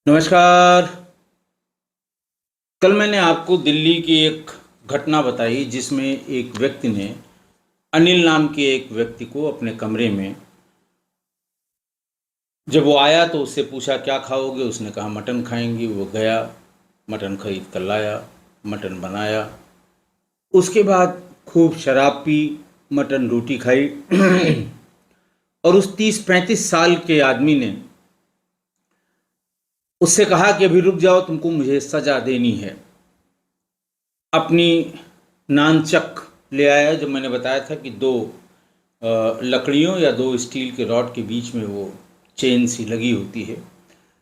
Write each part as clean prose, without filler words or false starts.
नमस्कार। कल मैंने आपको दिल्ली की एक घटना बताई जिसमें एक व्यक्ति ने अनिल नाम के एक व्यक्ति को अपने कमरे में, जब वो आया तो उससे पूछा क्या खाओगे, उसने कहा मटन खाएंगे। वो गया, मटन खरीद कर लाया, मटन बनाया। उसके बाद खूब शराब पी, मटन रोटी खाई और उस 30-35 साल के आदमी ने उससे कहा कि अभी रुक जाओ, तुमको मुझे सज़ा देनी है। अपनी नानचक ले आया, जो मैंने बताया था कि दो लकड़ियों या दो स्टील के रॉड के बीच में वो चेन सी लगी होती है।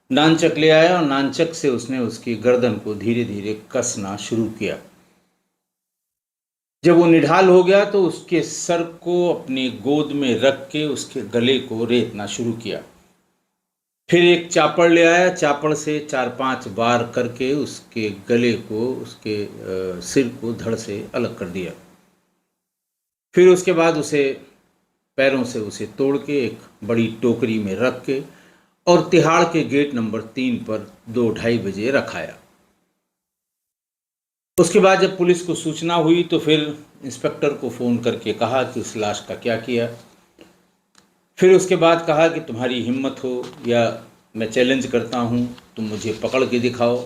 नानचक ले आया और नानचक से उसने उसकी गर्दन को धीरे धीरे कसना शुरू किया। जब वो निढाल हो गया तो उसके सर को अपनी गोद में रख के उसके गले को रेतना शुरू किया। फिर एक चापड़ ले आया, चापड़ से 4-5 बार करके उसके गले को, उसके सिर को धड़ से अलग कर दिया। फिर उसके बाद उसे पैरों से उसे तोड़ के एक बड़ी टोकरी में रख के और तिहाड़ के गेट नंबर 3 पर 2-2:30 बजे रखाया। उसके बाद जब पुलिस को सूचना हुई तो फिर इंस्पेक्टर को फ़ोन करके कहा कि उस लाश का क्या किया। फिर उसके बाद कहा कि तुम्हारी हिम्मत हो या मैं चैलेंज करता हूँ, तुम मुझे पकड़ के दिखाओ।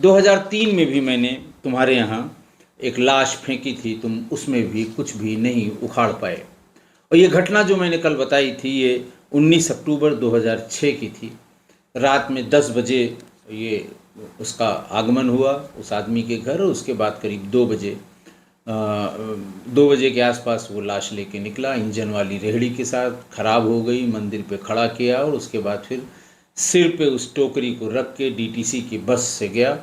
2003 में भी मैंने तुम्हारे यहाँ एक लाश फेंकी थी, तुम उसमें भी कुछ भी नहीं उखाड़ पाए। और ये घटना जो मैंने कल बताई थी ये 19 अक्टूबर 2006 की थी। रात में 10 बजे ये उसका आगमन हुआ उस आदमी के घर, और उसके बाद करीब 2 बजे के आसपास वो लाश लेके निकला, इंजन वाली रेहड़ी के साथ। ख़राब हो गई, मंदिर पे खड़ा किया और उसके बाद फिर सिर पे उस टोकरी को रख के डीटीसी की बस से गया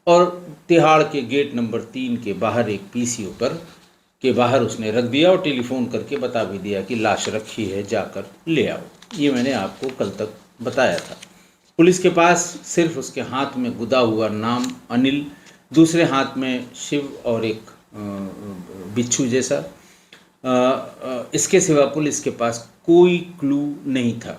और तिहाड़ के गेट नंबर 3 के बाहर एक पीसीओ पर के बाहर उसने रख दिया और टेलीफोन करके बता भी दिया कि लाश रखी है, जाकर ले आओ। ये मैंने आपको कल तक बताया था। पुलिस के पास सिर्फ उसके हाथ में गुदा हुआ नाम अनिल, दूसरे हाथ में शिव और एक बिच्छू जैसा, इसके सिवा पुलिस के पास कोई क्लू नहीं था।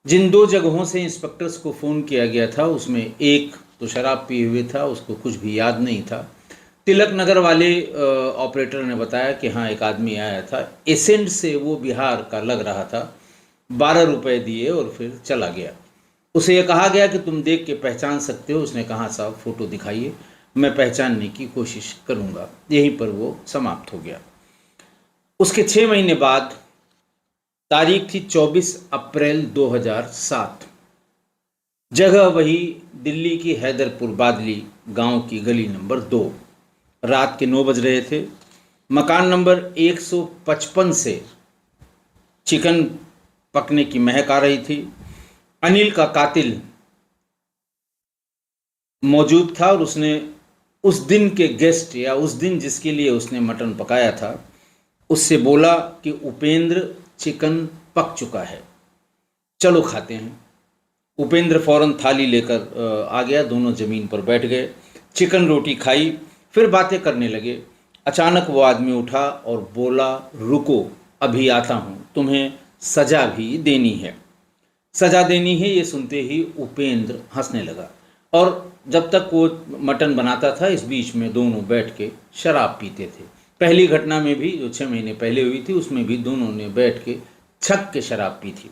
जिन 2 जगहों से इंस्पेक्टर्स को फ़ोन किया गया था उसमें एक तो शराब पिए हुए था, उसको कुछ भी याद नहीं था। तिलक नगर वाले ऑपरेटर ने बताया कि हाँ एक आदमी आया था, एसेंट से वो बिहार का लग रहा था, 12 रुपये दिए और फिर चला गया। उसे यह कहा गया कि तुम देख के पहचान सकते हो। उसने कहा साहब फ़ोटो दिखाइए, मैं पहचानने की कोशिश करूँगा। यहीं पर वो समाप्त हो गया। उसके 6 महीने बाद तारीख थी 24 अप्रैल 2007। जगह वही दिल्ली की हैदरपुर बादली गांव की गली नंबर 2। रात के 9 बज रहे थे। मकान नंबर 155 से चिकन पकने की महक आ रही थी। अनिल का कातिल मौजूद था और उसने उस दिन के गेस्ट या उस दिन जिसके लिए उसने मटन पकाया था उससे बोला कि उपेंद्र चिकन पक चुका है, चलो खाते हैं। उपेंद्र फौरन थाली लेकर आ गया। दोनों ज़मीन पर बैठ गए, चिकन रोटी खाई, फिर बातें करने लगे। अचानक वो आदमी उठा और बोला रुको, अभी आता हूँ, तुम्हें सज़ा भी देनी है। सज़ा देनी है, ये सुनते ही उपेंद्र हंसने लगा। और जब तक वो मटन बनाता था इस बीच में दोनों बैठ के शराब पीते थे। पहली घटना में भी जो 6 महीने पहले हुई थी उसमें भी दोनों ने बैठ के छक के शराब पी थी।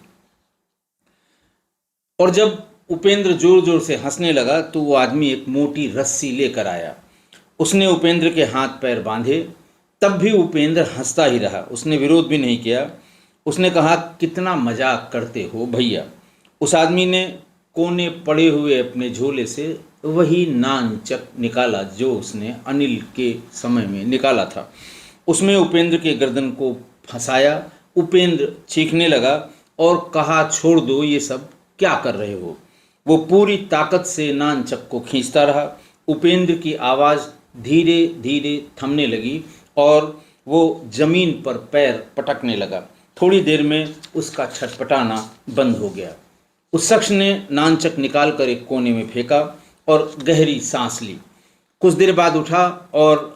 और जब उपेंद्र जोर जोर से हंसने लगा तो वो आदमी एक मोटी रस्सी लेकर आया। उसने उपेंद्र के हाथ पैर बांधे। तब भी उपेंद्र हंसता ही रहा, उसने विरोध भी नहीं किया। उसने कहा कितना मजाक करते हो भैया। उस आदमी ने कोने पड़े हुए अपने झोले से वही नानचक निकाला जो उसने अनिल के समय में निकाला था। उसमें उपेंद्र के गर्दन को फंसाया। उपेंद्र चीखने लगा और कहा छोड़ दो, ये सब क्या कर रहे हो। वो पूरी ताकत से नानचक को खींचता रहा। उपेंद्र की आवाज़ धीरे धीरे थमने लगी और वो जमीन पर पैर पटकने लगा। थोड़ी देर में उसका छटपटाना बंद हो गया। उस शख्स ने नानचक निकाल कर एक कोने में फेंका और गहरी सांस ली। कुछ देर बाद उठा और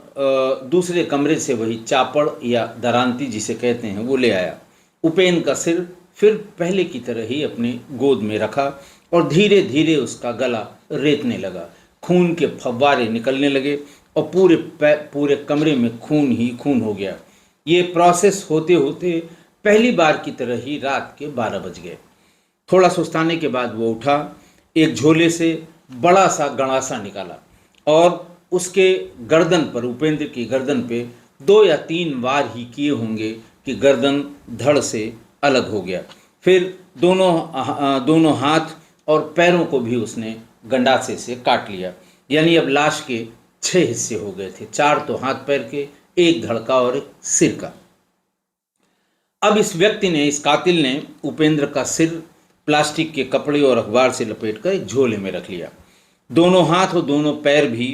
दूसरे कमरे से वही चापड़ या दरांती जिसे कहते हैं वो ले आया। उपेंद्र का सिर फिर पहले की तरह ही अपनी गोद में रखा और धीरे धीरे उसका गला रेतने लगा। खून के फव्वारे निकलने लगे और पूरे कमरे में खून ही खून हो गया। ये प्रोसेस होते होते पहली बार की तरह ही रात के 12 बज गए। थोड़ा सुस्ताने के बाद वो उठा, एक झोले से बड़ा सा गड़ासा निकाला और उसके गर्दन पर, उपेंद्र की गर्दन पे 2 या 3 वार ही किए होंगे कि गर्दन धड़ से अलग हो गया। फिर दोनों हाथ और पैरों को भी उसने गंडासे से काट लिया। यानी अब लाश के 6 हिस्से हो गए थे, 4 तो हाथ पैर के, 1 धड़ का और 1 सिर का। अब इस कातिल ने उपेंद्र का सिर प्लास्टिक के कपड़े और अखबार से लपेटकर एक झोले में रख लिया। दोनों हाथ और दोनों पैर भी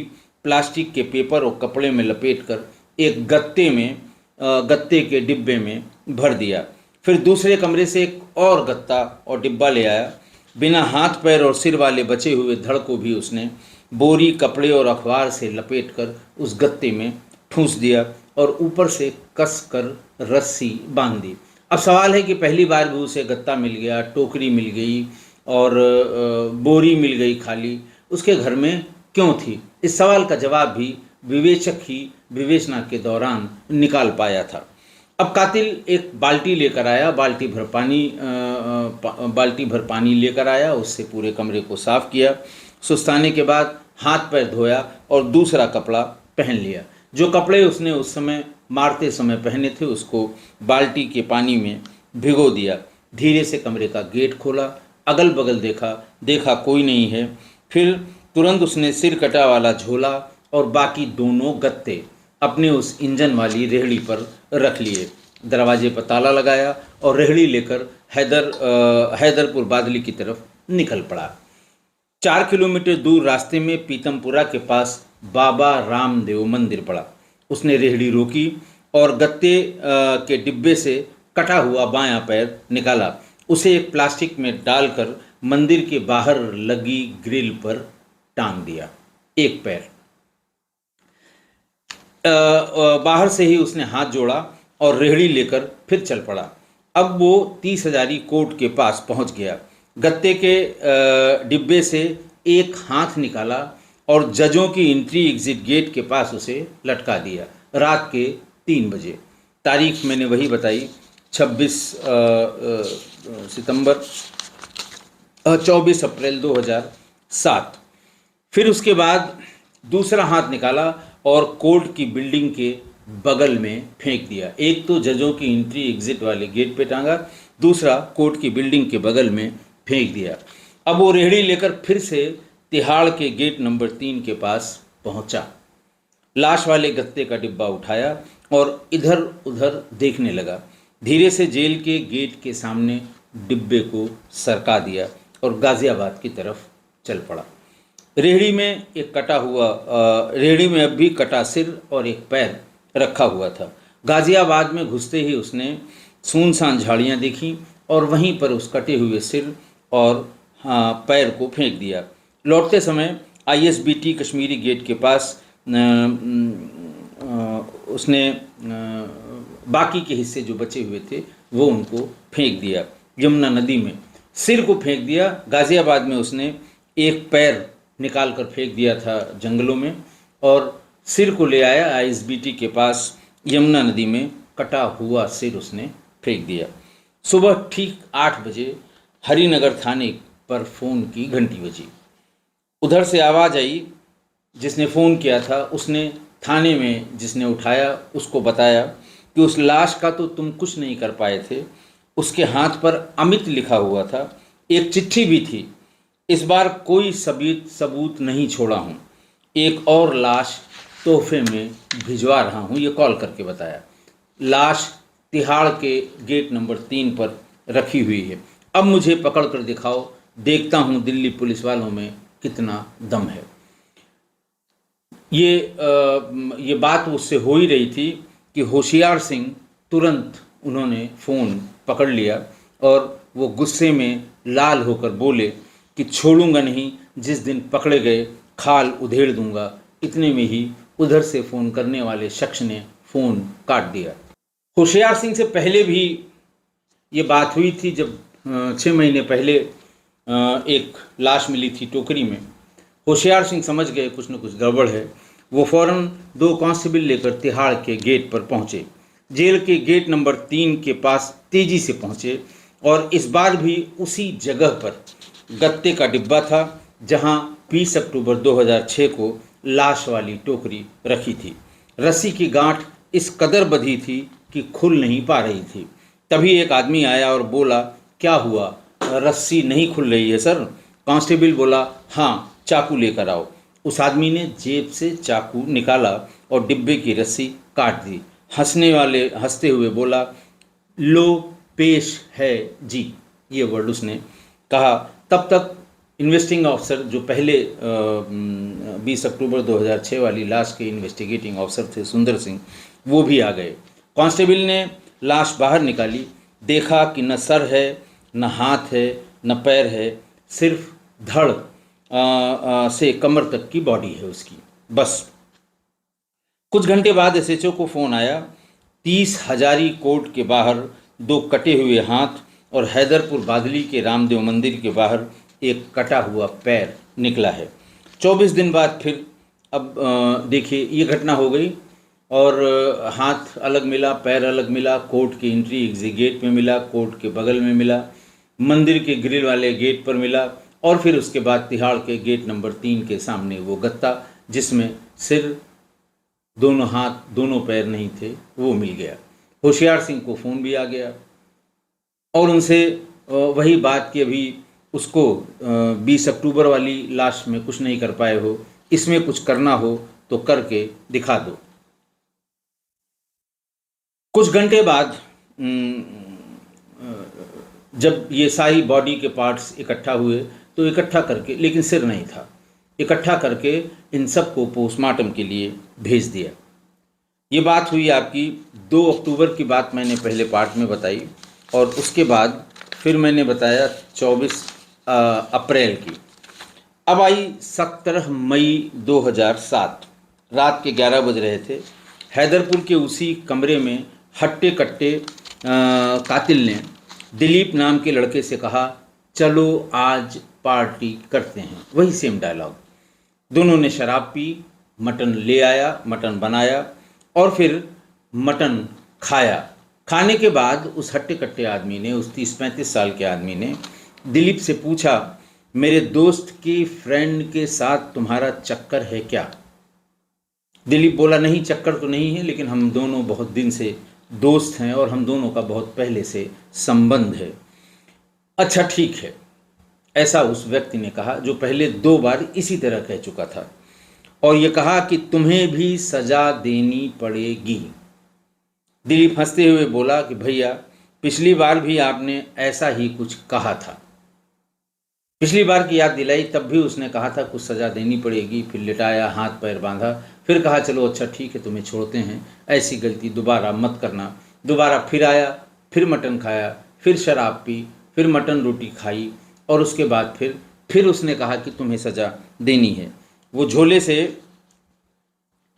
प्लास्टिक के पेपर और कपड़े में लपेटकर एक गत्ते के डिब्बे में भर दिया। फिर दूसरे कमरे से एक और गत्ता और डिब्बा ले आया। बिना हाथ पैर और सिर वाले बचे हुए धड़ को भी उसने बोरी, कपड़े और अखबार से लपेटकर उस गत्ते में ठूंस दिया और ऊपर से कस कर रस्सी बांध दी। अब सवाल है कि पहली बार भी उसे गत्ता मिल गया, टोकरी मिल गई और बोरी मिल गई खाली, उसके घर में क्यों थी? इस सवाल का जवाब भी विवेचक ही विवेचना के दौरान निकाल पाया था। अब कातिल एक बाल्टी लेकर आया, बाल्टी भर पानी लेकर आया, उससे पूरे कमरे को साफ किया। सुस्ताने के बाद हाथ पैर धोया और दूसरा कपड़ा पहन लिया। जो कपड़े उसने उस समय मारते समय पहने थे उसको बाल्टी के पानी में भिगो दिया। धीरे से कमरे का गेट खोला, अगल बगल देखा कोई नहीं है। फिर तुरंत उसने सिर कटा वाला झोला और बाकी दोनों गत्ते अपने उस इंजन वाली रेहड़ी पर रख लिए। दरवाजे पर ताला लगाया और रेहड़ी लेकर हैदरपुर बादली की तरफ निकल पड़ा। 4 किलोमीटर दूर रास्ते में पीतमपुरा के पास बाबा रामदेव मंदिर पड़ा। उसने रेहड़ी रोकी और गत्ते के डिब्बे से कटा हुआ बायां पैर निकाला। उसे एक प्लास्टिक में डालकर मंदिर के बाहर लगी ग्रिल पर टांग दिया। एक पैर बाहर से ही उसने हाथ जोड़ा और रेहड़ी लेकर फिर चल पड़ा। अब वो 30 हजारी कोर्ट के पास पहुंच गया। गत्ते के डिब्बे से एक हाथ निकाला और जजों की एंट्री एग्जिट गेट के पास उसे लटका दिया। रात के 3 बजे। तारीख मैंने वही बताई, 24 अप्रैल 2007। फिर उसके बाद दूसरा हाथ निकाला और कोर्ट की बिल्डिंग के बगल में फेंक दिया। एक तो जजों की एंट्री एग्जिट वाले गेट पे टांगा, दूसरा कोर्ट की बिल्डिंग के बगल में फेंक दिया। अब वो रेहड़ी लेकर फिर से तिहाड़ के गेट नंबर 3 के पास पहुंचा। लाश वाले गत्ते का डिब्बा उठाया और इधर उधर देखने लगा। धीरे से जेल के गेट के सामने डिब्बे को सरका दिया और गाजियाबाद की तरफ चल पड़ा। रेहड़ी में अब भी कटा सिर और एक पैर रखा हुआ था। गाजियाबाद में घुसते ही उसने सुनसान झाड़ियाँ देखी और वहीं पर उस कटे हुए सिर और पैर को फेंक दिया। लौटते समय ISBT कश्मीरी गेट के पास उसने बाकी के हिस्से जो बचे हुए थे वो उनको फेंक दिया यमुना नदी में। सिर को फेंक दिया। गाजियाबाद में उसने एक पैर निकाल कर फेंक दिया था जंगलों में और सिर को ले आया ISBT के पास यमुना नदी में। कटा हुआ सिर उसने फेंक दिया। सुबह ठीक 8 बजे हरिनगर थाने पर फ़ोन की घंटी बजी। उधर से आवाज़ आई। जिसने फ़ोन किया था उसने थाने में जिसने उठाया उसको बताया कि उस लाश का तो तुम कुछ नहीं कर पाए थे, उसके हाथ पर अमित लिखा हुआ था, एक चिट्ठी भी थी। इस बार कोई सबूत नहीं छोड़ा हूँ, एक और लाश तोहफे में भिजवा रहा हूँ, ये कॉल करके बताया। लाश तिहाड़ के गेट नंबर 3 पर रखी हुई है। अब मुझे पकड़ कर दिखाओ, देखता हूँ दिल्ली पुलिस वालों में कितना दम है। ये बात उससे हो ही रही थी कि होशियार सिंह तुरंत उन्होंने फ़ोन पकड़ लिया और वो गुस्से में लाल होकर बोले कि छोड़ूंगा नहीं, जिस दिन पकड़े गए खाल उधेड़ दूंगा। इतने में ही उधर से फ़ोन करने वाले शख्स ने फ़ोन काट दिया। होशियार सिंह से पहले भी ये बात हुई थी जब 6 महीने पहले एक लाश मिली थी टोकरी में। होशियार सिंह समझ गए कुछ न कुछ गड़बड़ है। वो फौरन 2 कांस्टेबल लेकर तिहाड़ के गेट पर पहुंचे। जेल के गेट नंबर 3 के पास तेजी से पहुंचे और इस बार भी उसी जगह पर गत्ते का डिब्बा था जहां 20 अक्टूबर 2006 को लाश वाली टोकरी रखी थी। रस्सी की गांठ इस कदर बंधी थी कि खुल नहीं पा रही थी। तभी एक आदमी आया और बोला, क्या हुआ, रस्सी नहीं खुल रही है सर। कांस्टेबल बोला, हाँ चाकू लेकर आओ। उस आदमी ने जेब से चाकू निकाला और डिब्बे की रस्सी काट दी। हंसते हुए बोला, लो पेश है जी, ये वर्ड उसने कहा। तब तक इन्वेस्टिंग ऑफिसर जो पहले 20 अक्टूबर 2006 वाली लाश के इन्वेस्टिगेटिंग ऑफिसर थे सुंदर सिंह, वो भी आ गए। कांस्टेबल ने लाश बाहर निकाली, देखा कि न सर है, न हाथ है, न पैर है, सिर्फ धड़ से कमर तक की बॉडी है उसकी, बस। कुछ घंटे बाद एसएचओ को फ़ोन आया। 30 हजारी कोर्ट के बाहर 2 कटे हुए हाथ और हैदरपुर बादली के रामदेव मंदिर के बाहर एक कटा हुआ पैर निकला है। 24 दिन बाद फिर अब देखिए ये घटना हो गई और हाथ अलग मिला, पैर अलग मिला, कोर्ट की एंट्री एग्जिट गेट में मिला, कोर्ट के बगल में मिला, मंदिर के ग्रिल वाले गेट पर मिला और फिर उसके बाद तिहाड़ के गेट नंबर 3 के सामने वो गत्ता जिसमें सिर, दोनों हाथ, दोनों पैर नहीं थे, वो मिल गया। होशियार सिंह को फ़ोन भी आ गया और उनसे वही बात कि अभी उसको 20 अक्टूबर वाली लाश में कुछ नहीं कर पाए हो, इसमें कुछ करना हो तो करके दिखा दो। कुछ घंटे बाद जब ये सारी बॉडी के पार्ट्स इकट्ठा हुए तो इकट्ठा करके, लेकिन सिर नहीं था, इकट्ठा करके इन सबको पोस्टमार्टम के लिए भेज दिया। ये बात हुई आपकी 2 अक्टूबर की बात मैंने पहले पार्ट में बताई और उसके बाद फिर मैंने बताया 24 अप्रैल की। अब आई 17 मई 2007, रात के 11 बज रहे थे। हैदरपुर के उसी कमरे में हट्टे कट्टे कातिल ने दिलीप नाम के लड़के से कहा, चलो आज पार्टी करते हैं। वही सेम डायलॉग। दोनों ने शराब पी, मटन ले आया, मटन बनाया और फिर मटन खाया। खाने के बाद उस हट्टे कट्टे आदमी ने, उस 30-35 साल के आदमी ने दिलीप से पूछा, मेरे दोस्त की फ्रेंड के साथ तुम्हारा चक्कर है क्या? दिलीप बोला, नहीं चक्कर तो नहीं है, लेकिन हम दोनों बहुत दिन से दोस्त हैं और हम दोनों का बहुत पहले से संबंध है। अच्छा ठीक है, ऐसा उस व्यक्ति ने कहा जो पहले 2 बार इसी तरह कह चुका था और ये कहा कि तुम्हें भी सजा देनी पड़ेगी। दिलीप हंसते हुए बोला कि भैया पिछली बार भी आपने ऐसा ही कुछ कहा था। पिछली बार की याद दिलाई, तब भी उसने कहा था कुछ सज़ा देनी पड़ेगी, फिर लिटाया, हाथ पैर बांधा, फिर कहा चलो अच्छा ठीक है तुम्हें छोड़ते हैं, ऐसी गलती दोबारा मत करना। दोबारा फिर आया, फिर मटन खाया, फिर शराब पी, फिर मटन रोटी खाई और उसके बाद फिर उसने कहा कि तुम्हें सज़ा देनी है। वो झोले से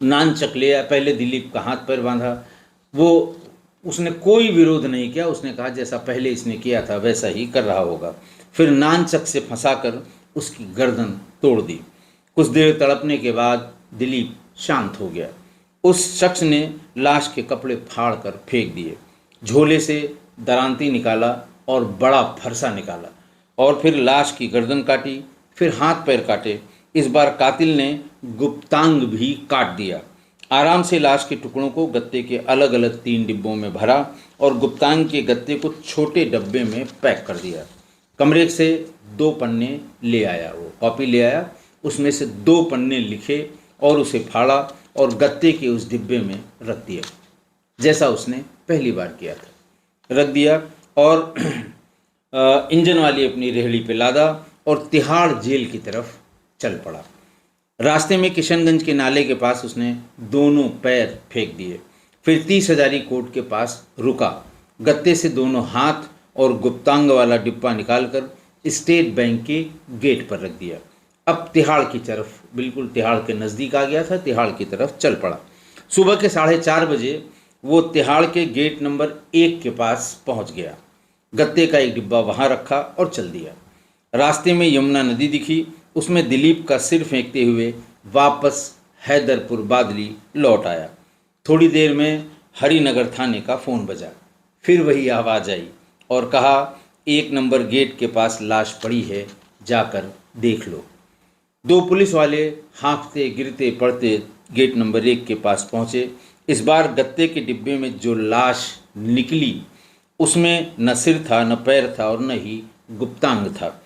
नान चक ले आया, पहले दिलीप का हाथ पैर बांधा। वो उसने कोई विरोध नहीं किया, उसने कहा जैसा पहले इसने किया था वैसा ही कर रहा होगा। फिर नान चक से फंसाकर उसकी गर्दन तोड़ दी। कुछ देर तड़पने के बाद दिलीप शांत हो गया। उस शख्स ने लाश के कपड़े फाड़ कर फेंक दिए, झोले से दरांती निकाला और बड़ा फरसा निकाला और फिर लाश की गर्दन काटी, फिर हाथ पैर काटे। इस बार कातिल ने गुप्तांग भी काट दिया। आराम से लाश के टुकड़ों को गत्ते के अलग अलग 3 डिब्बों में भरा और गुप्तांग के गत्ते को छोटे डब्बे में पैक कर दिया। कमरे से 2 पन्ने ले आया, वो कॉपी ले आया, उसमें से 2 पन्ने लिखे और उसे फाड़ा और गत्ते के उस डिब्बे में रख दिया, जैसा उसने पहली बार किया था। रख दिया और इंजन वाली अपनी रेहड़ी पे लादा और तिहाड़ जेल की तरफ चल पड़ा। रास्ते में किशनगंज के नाले के पास उसने दोनों पैर फेंक दिए। फिर 30 हजारी कोर्ट के पास रुका, गत्ते से दोनों हाथ और गुप्तांग वाला डिब्बा निकालकर स्टेट बैंक के गेट पर रख दिया। अब तिहाड़ की तरफ, बिल्कुल तिहाड़ के नज़दीक आ गया था, तिहाड़ की तरफ चल पड़ा। सुबह के 4:30 बजे वो तिहाड़ के गेट नंबर 1 के पास पहुंच गया। गत्ते का एक डिब्बा वहां रखा और चल दिया। रास्ते में यमुना नदी दिखी, उसमें दिलीप का सिर फेंकते हुए वापस हैदरपुर बादली लौट आया। थोड़ी देर में हरिनगर थाने का फ़ोन बजा। फिर वही आवाज़ आई और कहा, 1 नंबर गेट के पास लाश पड़ी है, जाकर देख लो। 2 पुलिस वाले हाँफते गिरते पड़ते गेट नंबर 1 के पास पहुँचे। इस बार गत्ते के डिब्बे में जो लाश निकली उसमें न सिर था, न पैर था और न ही गुप्तांग था।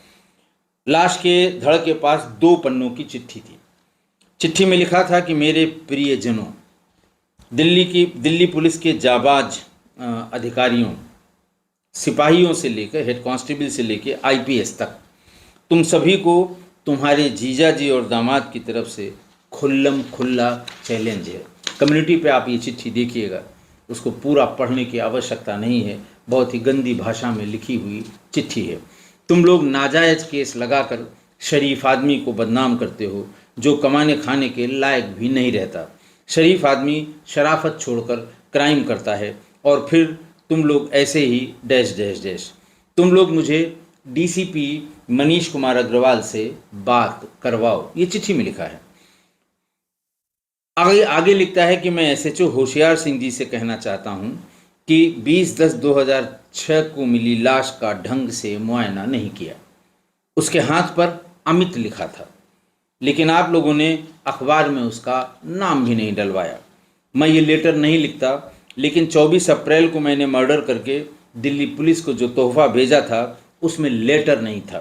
लाश के धड़ के पास 2 पन्नों की चिट्ठी थी। चिट्ठी में लिखा था कि मेरे प्रियजनों, दिल्ली पुलिस के जाबाज अधिकारियों, सिपाहियों से लेकर हेड कांस्टेबल से लेकर आईपीएस तक, तुम सभी को तुम्हारे जीजा जी और दामाद की तरफ से खुल्लम खुल्ला चैलेंज है। कम्युनिटी पे आप ये चिट्ठी देखिएगा, उसको पूरा पढ़ने की आवश्यकता नहीं है, बहुत ही गंदी भाषा में लिखी हुई चिट्ठी है। तुम लोग नाजायज़ केस लगाकर शरीफ आदमी को बदनाम करते हो, जो कमाने खाने के लायक भी नहीं रहता। शरीफ आदमी शराफत छोड़कर क्राइम करता है और फिर तुम लोग ऐसे ही डैश डैश डैश। तुम लोग मुझे डीसीपी मनीष कुमार अग्रवाल से बात करवाओ, ये चिट्ठी में लिखा है। आगे लिखता है कि मैं एसएचओ होशियार सिंह जी से कहना चाहता हूं कि 20-10-2006 को मिली लाश का ढंग से मुआयना नहीं किया। उसके हाथ पर अमित लिखा था, लेकिन आप लोगों ने अखबार में उसका नाम भी नहीं डलवाया। मैं ये लेटर नहीं लिखता, लेकिन 24 अप्रैल को मैंने मर्डर करके दिल्ली पुलिस को जो तोहफा भेजा था उसमें लेटर नहीं था।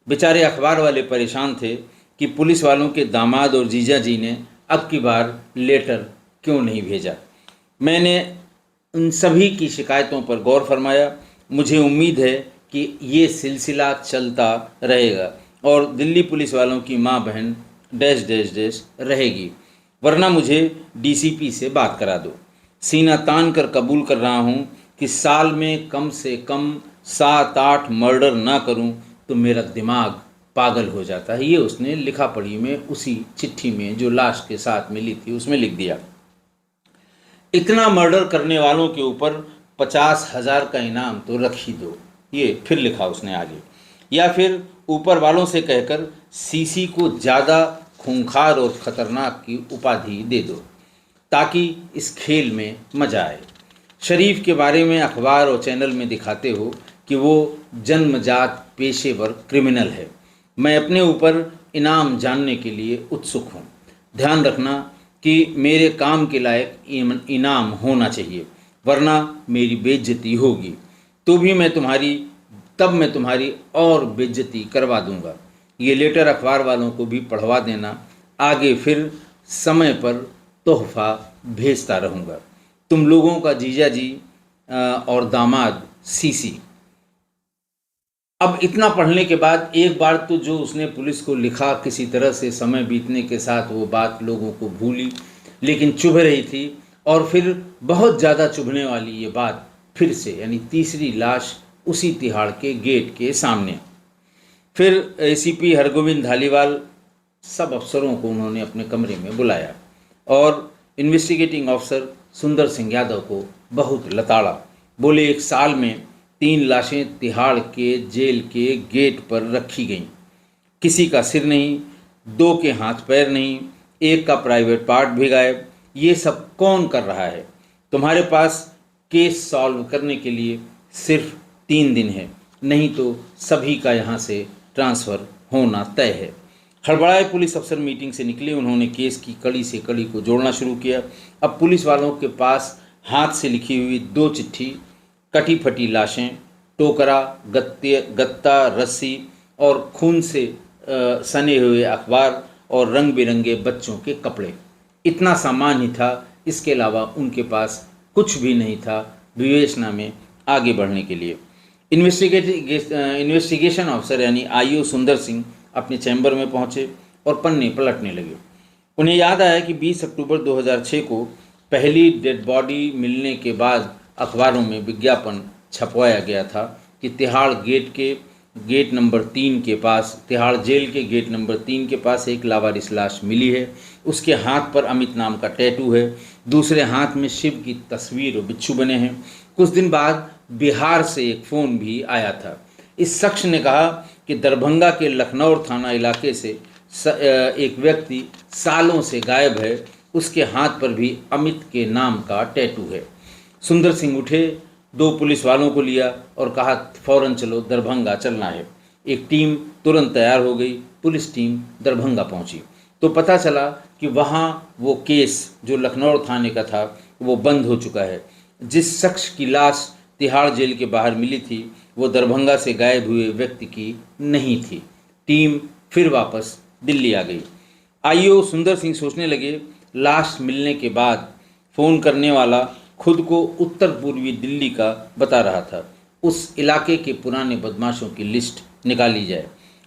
बेचारे अखबार वाले परेशान थे कि पुलिस वालों के दामाद और जीजा जी ने अब की बार लेटर क्यों नहीं भेजा। मैंने उन सभी की शिकायतों पर गौर फरमाया। मुझे उम्मीद है कि ये सिलसिला चलता रहेगा और दिल्ली पुलिस वालों की माँ बहन डैश डैश डैश रहेगी, वरना मुझे डीसीपी से बात करा दो। सीना तान कर कबूल कर रहा हूँ कि साल में कम से कम 7-8 मर्डर ना करूँ तो मेरा दिमाग पागल हो जाता है। ये उसने लिखा पढ़ी में उसी चिट्ठी में जो लाश के साथ मिली थी उसमें लिख दिया। इतना मर्डर करने वालों के ऊपर 50,000 का इनाम तो रख ही दो, ये फिर लिखा उसने आगे। या फिर ऊपर वालों से कहकर सीसी को ज़्यादा खूंखार और ख़तरनाक की उपाधि दे दो, ताकि इस खेल में मज़ा आए। शरीफ के बारे में अखबार और चैनल में दिखाते हो कि वो जन्मजात पेशेवर क्रिमिनल है। मैं अपने ऊपर इनाम जानने के लिए उत्सुक हूँ। ध्यान रखना कि मेरे काम के लायक इनाम होना चाहिए, वरना मेरी बेइज्जती होगी। तब मैं तुम्हारी और बेइज्जती करवा दूंगा। ये लेटर अखबार वालों को भी पढ़वा देना। आगे फिर समय पर तोहफा भेजता रहूँगा। तुम लोगों का जीजा जी और दामाद सीसी। अब इतना पढ़ने के बाद एक बार तो जो उसने पुलिस को लिखा, किसी तरह से समय बीतने के साथ वो बात लोगों को भूली, लेकिन चुभ रही थी। और फिर बहुत ज़्यादा चुभने वाली ये बात फिर से, यानी तीसरी लाश उसी तिहाड़ के गेट के सामने। फिर एसीपी हरगोविंद धालीवाल सब अफसरों को उन्होंने अपने कमरे में बुलाया और इन्वेस्टिगेटिंग ऑफिसर सुंदर सिंह यादव को बहुत लताड़ा। बोले, 1 साल में 3 लाशें तिहाड़ के जेल के गेट पर रखी गईं। किसी का सिर नहीं, 2 के हाथ पैर नहीं, 1 का प्राइवेट पार्ट भी गायब। ये सब कौन कर रहा है? तुम्हारे पास केस सॉल्व करने के लिए सिर्फ 3 दिन है, नहीं तो सभी का यहाँ से ट्रांसफ़र होना तय है। हड़बड़ाए पुलिस अफसर मीटिंग से निकले। उन्होंने केस की कड़ी से कड़ी को जोड़ना शुरू किया। अब पुलिस वालों के पास हाथ से लिखी हुई 2 चिट्ठी, कटी फटी लाशें, टोकरा, गत्ता, रस्सी और खून से सने हुए अखबार और रंग बिरंगे बच्चों के कपड़े, इतना सामान ही था। इसके अलावा उनके पास कुछ भी नहीं था विवेचना में आगे बढ़ने के लिए। इन्वेस्टिगेशन ऑफिसर यानी आईओ सुंदर सिंह अपने चैम्बर में पहुंचे और पन्ने पलटने लगे। उन्हें याद आया कि 20 अक्टूबर 2006 को पहली डेड बॉडी मिलने के बाद अखबारों में विज्ञापन छपवाया गया था कि तिहाड़ गेट नंबर 3 के पास, तिहाड़ जेल के गेट नंबर 3 के पास एक लावारिस लाश मिली है। उसके हाथ पर अमित नाम का टैटू है, दूसरे हाथ में शिव की तस्वीर और बिच्छू बने हैं। कुछ दिन बाद बिहार से एक फ़ोन भी आया था। इस शख्स ने कहा कि कि दरभंगा के लखनऊ थाना इलाके से एक व्यक्ति सालों से गायब है। उसके हाथ पर भी अमित के नाम का टैटू है। सुंदर सिंह उठे, 2 पुलिस वालों को लिया और कहा फौरन चलो, दरभंगा चलना है। एक टीम तुरंत तैयार हो गई। पुलिस टीम दरभंगा पहुंची तो पता चला कि वहां वो केस जो लखनऊ थाने का था वो बंद हो चुका है। जिस शख्स की लाश तिहाड़ जेल के बाहर मिली थी वो दरभंगा से गायब हुए व्यक्ति की नहीं थी। टीम फिर वापस दिल्ली आ गई। आईओ सुंदर सिंह सोचने लगे, लाश मिलने के बाद फ़ोन करने वाला खुद को उत्तर पूर्वी दिल्ली का बता रहा था। उस इलाके के पुराने बदमाशों की लिस्ट निकाली जाए।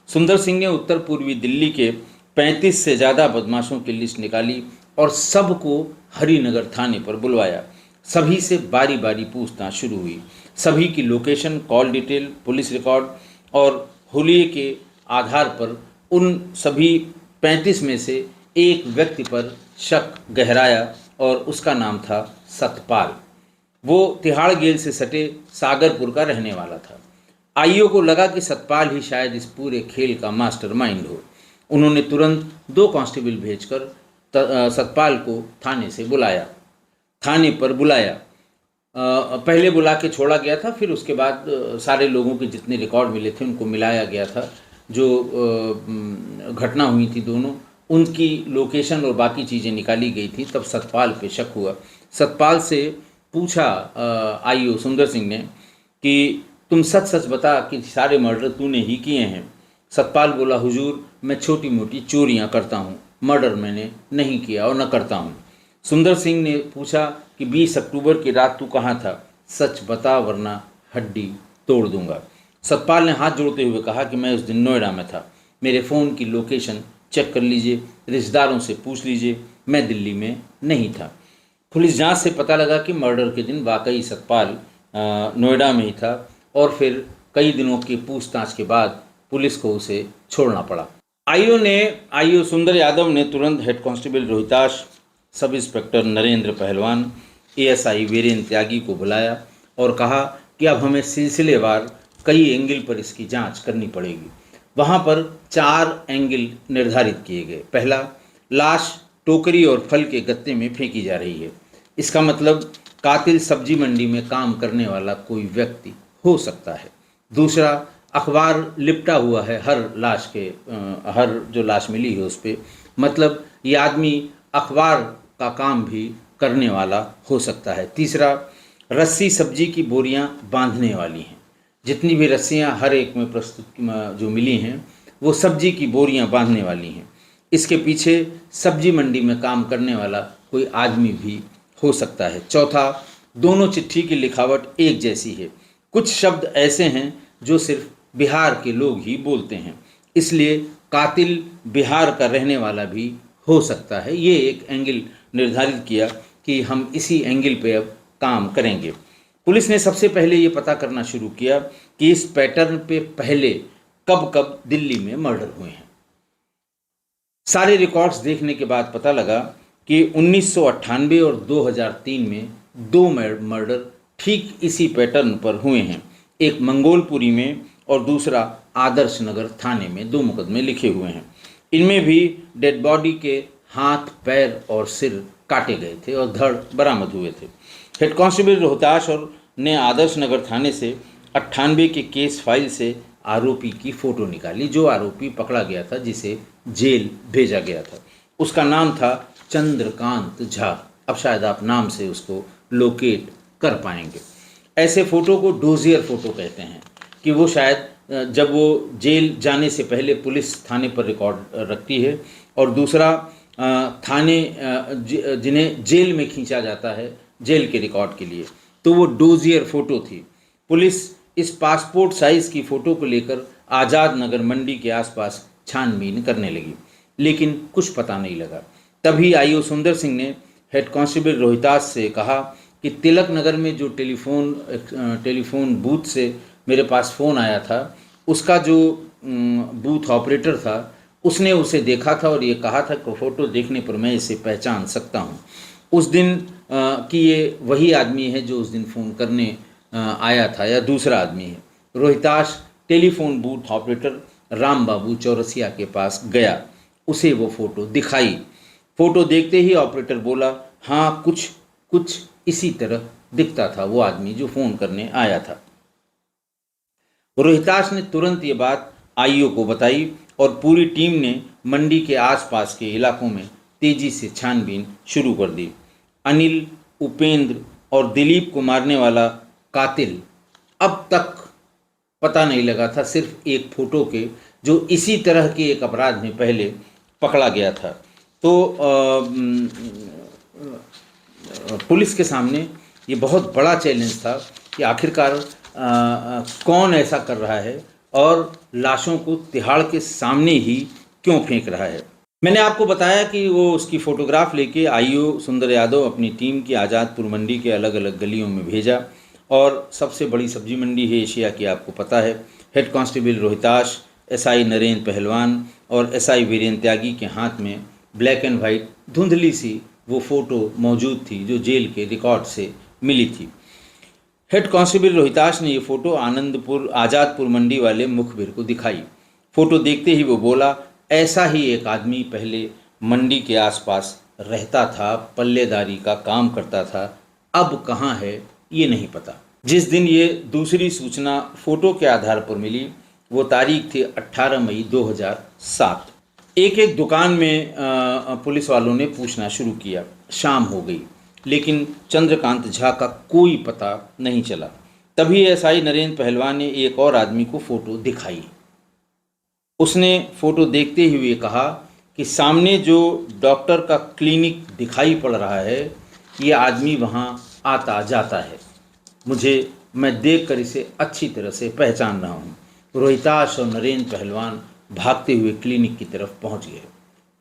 सुंदर सिंह ने उत्तर पूर्वी दिल्ली के 35 से ज़्यादा बदमाशों की लिस्ट निकाली और सबको हरिनगर थाने पर बुलवाया। सभी से बारी बारी पूछताछ शुरू हुई। सभी की location, call detail, police record और हुलिये के आधार पर उन सभी 35 में से एक व्यक्ति पर शक गहराया और उसका नाम था सतपाल। वो तिहाड़ जेल से सटे सागरपुर का रहने वाला था। आईओ को लगा कि सतपाल ही शायद इस पूरे खेल का मास्टरमाइंड हो। उन्होंने तुरंत 2 कांस्टेबल भेजकर सतपाल को थाने पर बुलाया। पहले बुला के छोड़ा गया था, फिर उसके बाद सारे लोगों के जितने रिकॉर्ड मिले थे उनको मिलाया गया था। जो घटना हुई थी दोनों, उनकी लोकेशन और बाकी चीज़ें निकाली गई थी। तब सतपाल पे शक हुआ। सतपाल से पूछा आईओ सुंदर सिंह ने कि तुम सच सच बता कि सारे मर्डर तूने ही किए हैं। सतपाल बोला, हुजूर मैं छोटी मोटी चोरियां करता हूं, मर्डर मैंने नहीं किया और न करता हूं। सुंदर सिंह ने पूछा कि 20 अक्टूबर की रात तू कहाँ था? सच बता वरना हड्डी तोड़ दूंगा। सतपाल ने हाथ जोड़ते हुए कहा कि मैं उस दिन नोएडा में था। मेरे फ़ोन की लोकेशन चेक कर लीजिए, रिश्तेदारों से पूछ लीजिए, मैं दिल्ली में नहीं था। पुलिस जांच से पता लगा कि मर्डर के दिन वाकई सतपाल नोएडा में ही था और फिर कई दिनों की पूछताछ के बाद पुलिस को उसे छोड़ना पड़ा। आईओ सुंदर यादव ने तुरंत head constable Rohitash, sub inspector Narendra पहलवान, एएसआई वीरेंद्र त्यागी को बुलाया और कहा कि अब हमें सिलसिलेवार कई एंगल पर इसकी जांच करनी पड़ेगी। वहां पर 4 एंगल निर्धारित किए गए। पहला, लाश टोकरी और फल के गत्ते में फेंकी जा रही है। इसका मतलब कातिल सब्जी मंडी में काम करने वाला कोई व्यक्ति हो सकता है। दूसरा, अखबार लिपटा हुआ है हर जो लाश मिली है उस पर, मतलब ये आदमी अखबार का काम भी करने वाला हो सकता है। तीसरा, रस्सी सब्जी की बोरियां बांधने वाली हैं। जितनी भी रस्सियां हर एक में प्रस्तुत जो मिली हैं वो सब्जी की बोरियां बांधने वाली हैं। इसके पीछे सब्जी मंडी में काम करने वाला कोई आदमी भी हो सकता है। चौथा, दोनों चिट्ठी की लिखावट एक जैसी है। कुछ शब्द ऐसे हैं जो सिर्फ बिहार के लोग ही बोलते हैं, इसलिए कातिल बिहार का रहने वाला भी हो सकता है। ये एक एंगल निर्धारित किया कि हम इसी एंगल पे अब काम करेंगे। पुलिस ने सबसे पहले ये पता करना शुरू किया कि इस पैटर्न पे पहले कब कब दिल्ली में मर्डर हुए हैं। सारे रिकॉर्ड्स देखने के बाद पता लगा कि 1998 और 2003 में 2 मर्डर ठीक इसी पैटर्न पर हुए हैं। एक मंगोलपुरी में और दूसरा आदर्श नगर थाने में 2 मुकदमे लिखे हुए हैं। इनमें भी डेड बॉडी के हाथ, पैर और सिर काटे गए थे और धड़ बरामद हुए थे। हेड कांस्टेबल रोहताश ने आदर्श नगर थाने से 98 के केस फाइल से आरोपी की फ़ोटो निकाली। जो आरोपी पकड़ा गया था, जिसे जेल भेजा गया था, उसका नाम था चंद्रकांत झा। अब शायद आप नाम से उसको लोकेट कर पाएंगे। ऐसे फ़ोटो को डोजियर फ़ोटो कहते हैं कि वो शायद जब वो जेल जाने से पहले पुलिस थाने पर रिकॉर्ड रखती है, और दूसरा थाने जिन्हें जेल में खींचा जाता है जेल के रिकॉर्ड के लिए, तो वो डोजियर फ़ोटो थी। पुलिस इस पासपोर्ट साइज़ की फ़ोटो को लेकर आज़ाद नगर मंडी के आसपास छानबीन करने लगी, लेकिन कुछ पता नहीं लगा। तभी आईओ सुंदर सिंह ने हेड कांस्टेबल रोहितास से कहा कि तिलक नगर में जो टेलीफोन बूथ से मेरे पास फ़ोन आया था, उसका जो बूथ ऑपरेटर था उसने उसे देखा था और ये कहा था कि फ़ोटो देखने पर मैं इसे पहचान सकता हूँ। उस दिन कि ये वही आदमी है जो उस दिन फ़ोन करने आया था या दूसरा आदमी है। Rohitash telephone booth operator Ram Babu Chaurasia के पास गया, उसे वो फ़ोटो दिखाई। फ़ोटो देखते ही ऑपरेटर बोला, हाँ कुछ कुछ इसी तरह दिखता था वो आदमी जो फ़ोन करने आया था। रोहिताश ने तुरंत ये बात आईओ को बताई और पूरी टीम ने मंडी के आसपास के इलाकों में तेजी से छानबीन शुरू कर दी। अनिल, उपेंद्र और दिलीप को मारने वाला कातिल अब तक पता नहीं लगा था, सिर्फ एक फ़ोटो के, जो इसी तरह के एक अपराध में पहले पकड़ा गया था। तो पुलिस के सामने ये बहुत बड़ा चैलेंज था कि आखिरकार कौन ऐसा कर रहा है और लाशों को तिहाड़ के सामने ही क्यों फेंक रहा है। मैंने आपको बताया कि वो उसकी फ़ोटोग्राफ लेके आईओ सुंदर यादव अपनी टीम की आज़ादपुर मंडी के अलग अलग गलियों में भेजा, और सबसे बड़ी सब्जी मंडी है एशिया की, आपको पता है। Head constable Rohitash, SI Narendra पहलवान और एसआई वीरेंद्र त्यागी के हाथ में ब्लैक एंड वाइट धुंधली सी वो फ़ोटो मौजूद थी जो जेल के रिकॉर्ड से मिली थी। हेड कांस्टेबल रोहिताश ने ये फ़ोटो आज़ादपुर मंडी वाले मुखबिर को दिखाई। फ़ोटो देखते ही वो बोला, ऐसा ही एक आदमी पहले मंडी के आसपास रहता था, पल्लेदारी का काम करता था, अब कहाँ है ये नहीं पता। जिस दिन ये दूसरी सूचना फ़ोटो के आधार पर मिली वो तारीख थी 18 मई 2007। एक एक दुकान में पुलिस वालों ने पूछना शुरू किया। शाम हो गई लेकिन चंद्रकांत झा का कोई पता नहीं चला। तभी एसआई नरेंद्र पहलवान ने एक और आदमी को फ़ोटो दिखाई। उसने फ़ोटो देखते हुए कहा कि सामने जो डॉक्टर का क्लिनिक दिखाई पड़ रहा है, ये आदमी वहाँ आता जाता है। मैं देखकर इसे अच्छी तरह से पहचान रहा हूँ। रोहिताश और नरेंद्र पहलवान भागते हुए क्लिनिक की तरफ पहुँच गए।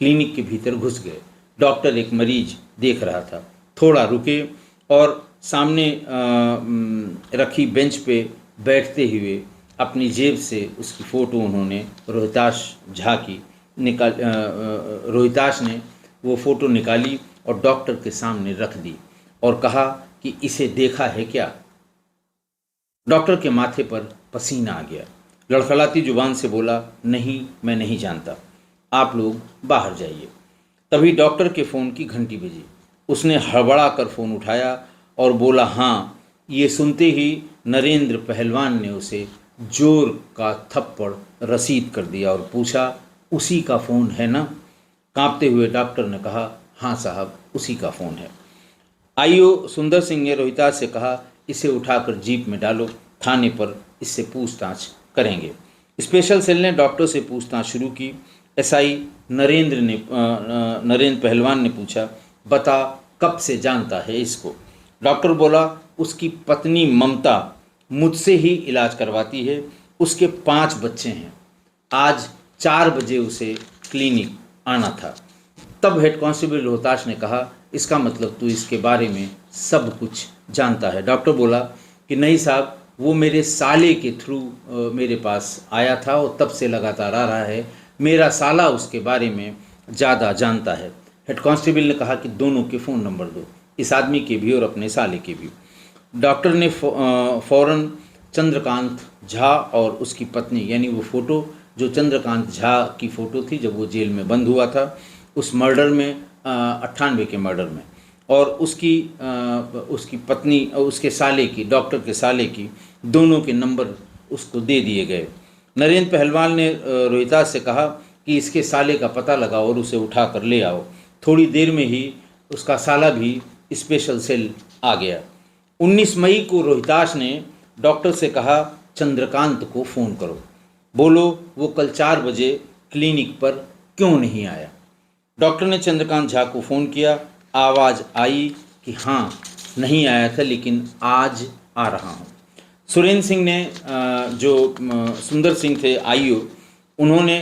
क्लिनिक के भीतर घुस गए। डॉक्टर एक मरीज देख रहा था। थोड़ा रुके और सामने रखी बेंच पे बैठते हुए अपनी जेब से उसकी फ़ोटो उन्होंने रोहिताश ने वो फ़ोटो निकाली और डॉक्टर के सामने रख दी और कहा कि इसे देखा है क्या। डॉक्टर के माथे पर पसीना आ गया। लड़खड़ाती जुबान से बोला, नहीं, मैं नहीं जानता, आप लोग बाहर जाइए। तभी डॉक्टर के फ़ोन की घंटी बजी। उसने हड़बड़ा कर फ़ोन उठाया और बोला, हाँ। ये सुनते ही नरेंद्र पहलवान ने उसे जोर का थप्पड़ रसीद कर दिया और पूछा, उसी का फ़ोन है ना? कांपते हुए डॉक्टर ने कहा, हाँ साहब, उसी का फ़ोन है। आईओ सुंदर सिंह ने रोहिताश से कहा, इसे उठाकर जीप में डालो, थाने पर इससे पूछताछ करेंगे। स्पेशल सेल ने डॉक्टर से पूछताछ शुरू की। एसआई नरेंद्र पहलवान ने पूछा, बता, कब से जानता है इसको? डॉक्टर बोला, उसकी पत्नी ममता मुझसे ही इलाज करवाती है, उसके 5 बच्चे हैं। आज 4 बजे उसे क्लिनिक आना था। तब हेड कांस्टेबल रोहताश ने कहा, इसका मतलब तू इसके बारे में सब कुछ जानता है? डॉक्टर बोला कि नहीं साहब, वो मेरे साले के थ्रू मेरे पास आया था और तब से लगातार आ रहा है। मेरा साला उसके बारे में ज़्यादा जानता है। हेड कांस्टेबल ने कहा कि दोनों के फ़ोन नंबर दो, इस आदमी के भी और अपने साले के भी। डॉक्टर ने फ़ौरन चंद्रकांत झा और उसकी पत्नी, यानी वो फ़ोटो जो चंद्रकांत झा की फ़ोटो थी जब वो जेल में बंद हुआ था, उस मर्डर में 98 के मर्डर में, और उसकी पत्नी और उसके साले की, डॉक्टर के साले की, दोनों के नंबर उसको दे दिए गए। नरेंद्र पहलवान ने रोहिताश से कहा कि इसके साले का पता लगाओ और उसे उठा कर ले आओ। थोड़ी देर में ही उसका साला भी स्पेशल सेल आ गया। 19 मई को रोहिताश ने डॉक्टर से कहा, चंद्रकांत को फ़ोन करो, बोलो वो कल 4 बजे क्लिनिक पर क्यों नहीं आया। डॉक्टर ने चंद्रकांत झा को फ़ोन किया। आवाज़ आई कि हाँ, नहीं आया था लेकिन आज आ रहा हूँ। सुरेंद्र सिंह ने जो सुंदर सिंह थे आईओ, उन्होंने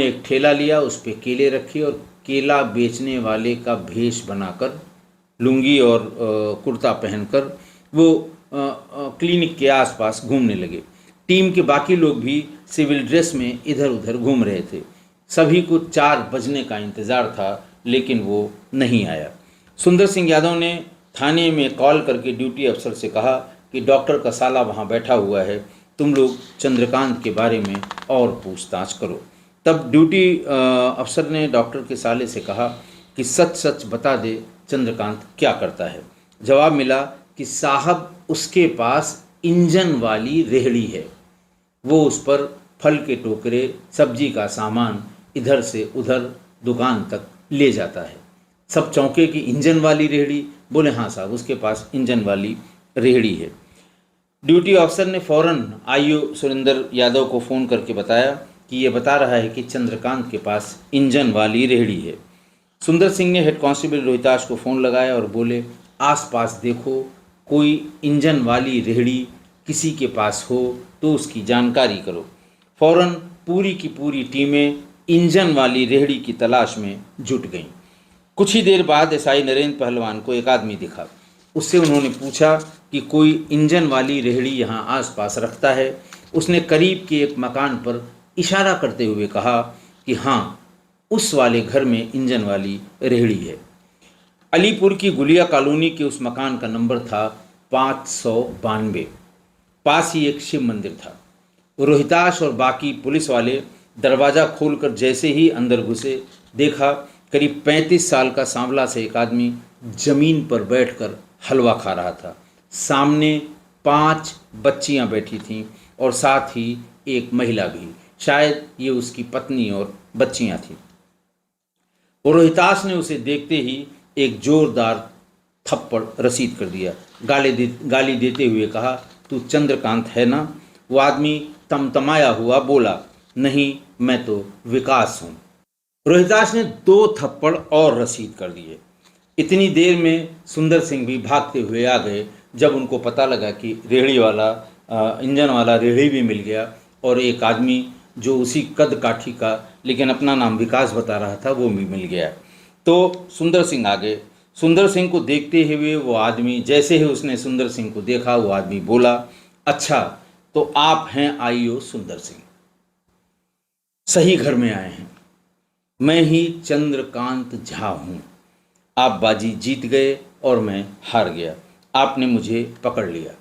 एक ठेला लिया, उस पर केले रखे और केला बेचने वाले का भेष बनाकर, लुंगी और कुर्ता पहनकर वो क्लिनिक के आसपास घूमने लगे। टीम के बाकी लोग भी सिविल ड्रेस में इधर उधर घूम रहे थे। सभी को 4 बजने का इंतज़ार था लेकिन वो नहीं आया। सुंदर सिंह यादव ने थाने में कॉल करके ड्यूटी अफसर से कहा कि डॉक्टर का साला वहाँ बैठा हुआ है, तुम लोग चंद्रकांत के बारे में और पूछताछ करो। तब ड्यूटी अफसर ने डॉक्टर के साले से कहा कि सच सच बता दे चंद्रकांत क्या करता है। जवाब मिला कि साहब उसके पास इंजन वाली रेहड़ी है, वो उस पर फल के टोकरे, सब्जी का सामान इधर से उधर दुकान तक ले जाता है। सब चौंके कि इंजन वाली रेहड़ी? बोले हाँ साहब, उसके पास इंजन वाली रेहड़ी है। ड्यूटी ऑफिसर ने फौरन आईओ सुरेंद्र यादव को फ़ोन करके बताया कि ये बता रहा है कि चंद्रकांत के पास इंजन वाली रेहड़ी है। सुंदर सिंह ने हेड कांस्टेबल रोहिताश को फ़ोन लगाया और बोले आसपास देखो, कोई इंजन वाली रेहड़ी किसी के पास हो तो उसकी जानकारी करो। फौरन पूरी की पूरी टीमें इंजन वाली रेहड़ी की तलाश में जुट गईं। कुछ ही देर बाद एसआई नरेंद्र पहलवान को एक आदमी दिखा। उससे उन्होंने पूछा कि कोई इंजन वाली रेहड़ी यहाँ आसपास रखता है। उसने करीब के एक मकान पर इशारा करते हुए कहा कि हाँ, उस वाले घर में इंजन वाली रेहड़ी है। अलीपुर की गुलिया कॉलोनी के उस मकान का नंबर था 592। पास ही एक शिव मंदिर था। रोहिताश और बाकी पुलिस वाले दरवाज़ा खोलकर जैसे ही अंदर घुसे, देखा करीब 35 साल का सांवला से एक आदमी जमीन पर बैठकर हलवा खा रहा था। सामने 5 बच्चियां बैठी थीं और साथ ही एक महिला भी, शायद ये उसकी पत्नी और बच्चियां थीं। और रोहिताश ने उसे देखते ही एक जोरदार थप्पड़ रसीद कर दिया। गाली देते हुए कहा, तू चंद्रकांत है ना? वो आदमी तमतमाया हुआ बोला, नहीं, मैं तो विकास हूँ। रोहिताश ने 2 थप्पड़ और रसीद कर दिए। इतनी देर में सुंदर सिंह भी भागते हुए आ गए। जब उनको पता लगा कि रेहड़ी वाला इंजन वाला रेहड़ी भी मिल गया और एक आदमी जो उसी कद काठी का लेकिन अपना नाम विकास बता रहा था वो भी मिल गया, तो सुंदर सिंह आ गए। सुंदर सिंह को देखते हुए वो आदमी, जैसे ही उसने सुंदर सिंह को देखा, वो आदमी बोला, अच्छा तो आप हैं आईओ सुंदर सिंह, सही घर में आए हैं। मैं ही चंद्रकांत झा हूँ। आप बाजी जीत गए और मैं हार गया। आपने मुझे पकड़ लिया।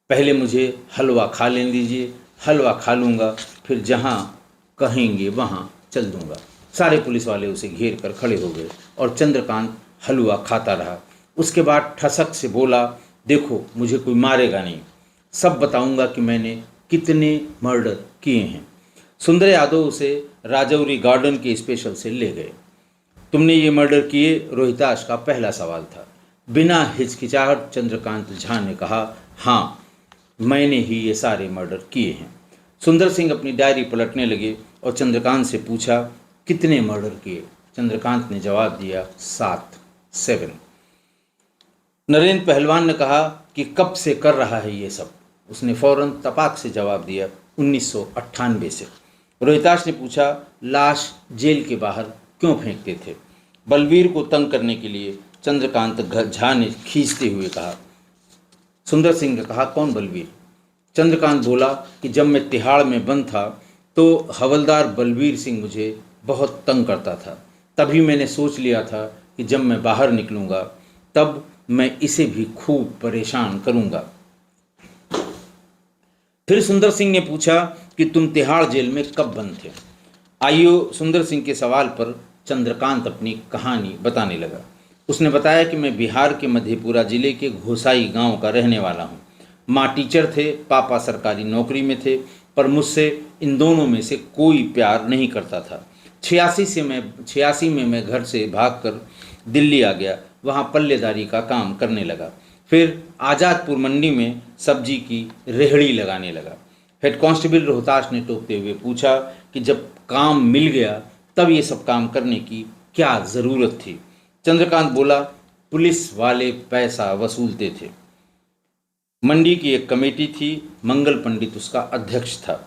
पहले मुझे हलवा खा लेने दीजिए, हलवा खा लूँगा, फिर जहाँ कहेंगे वहाँ चल दूँगा। सारे पुलिस वाले उसे घेर कर खड़े हो गए और चंद्रकांत हलवा खाता रहा। उसके बाद ठसक से बोला, देखो मुझे कोई मारेगा नहीं, सब बताऊँगा कि मैंने कितने मर्डर किए हैं। सुंदर यादव उसे राजौरी गार्डन के स्पेशल से ले गए। तुमने ये मर्डर किए? रोहिताश का पहला सवाल था। बिना हिचकिचाहट चंद्रकांत झा ने कहा, हाँ, मैंने ही ये सारे मर्डर किए हैं। सुंदर सिंह अपनी डायरी पलटने लगे और चंद्रकांत से पूछा, कितने मर्डर किए? चंद्रकांत ने जवाब दिया, 7। नरेंद्र पहलवान ने कहा कि कब से कर रहा है ये सब? उसने फौरन तपाक से जवाब दिया, 1998 से। रोहिताश ने पूछा, लाश जेल के बाहर क्यों फेंकते थे? बलवीर को तंग करने के लिए, चंद्रकांत झा ने खींचते हुए कहा। सुंदर सिंह ने कहा, कौन बलवीर? चंद्रकांत बोला कि जब मैं तिहाड़ में बंद था तो हवलदार बलवीर सिंह मुझे बहुत तंग करता था। तभी मैंने सोच लिया था कि जब मैं बाहर निकलूँगा तब मैं इसे भी खूब परेशान करूँगा। फिर सुंदर सिंह ने पूछा कि तुम तिहाड़ जेल में कब बंद थे? आईओ सुंदर सिंह के सवाल पर चंद्रकांत अपनी कहानी बताने लगा। उसने बताया कि मैं बिहार के मधेपुरा जिले के घोसाई गांव का रहने वाला हूं। माँ टीचर थे, पापा सरकारी नौकरी में थे, पर मुझसे इन दोनों में से कोई प्यार नहीं करता था। 86 में मैं घर से भागकर दिल्ली आ गया, वहाँ पल्लेदारी का काम करने लगा। फिर आज़ादपुर मंडी में सब्जी की रेहड़ी लगाने लगा। हेड कांस्टेबल रोहताश ने टोकते हुए पूछा कि जब काम मिल गया तब ये सब काम करने की क्या ज़रूरत थी? चंद्रकांत बोला, पुलिस वाले पैसा वसूलते थे। मंडी की एक कमेटी थी, मंगल पंडित उसका अध्यक्ष था।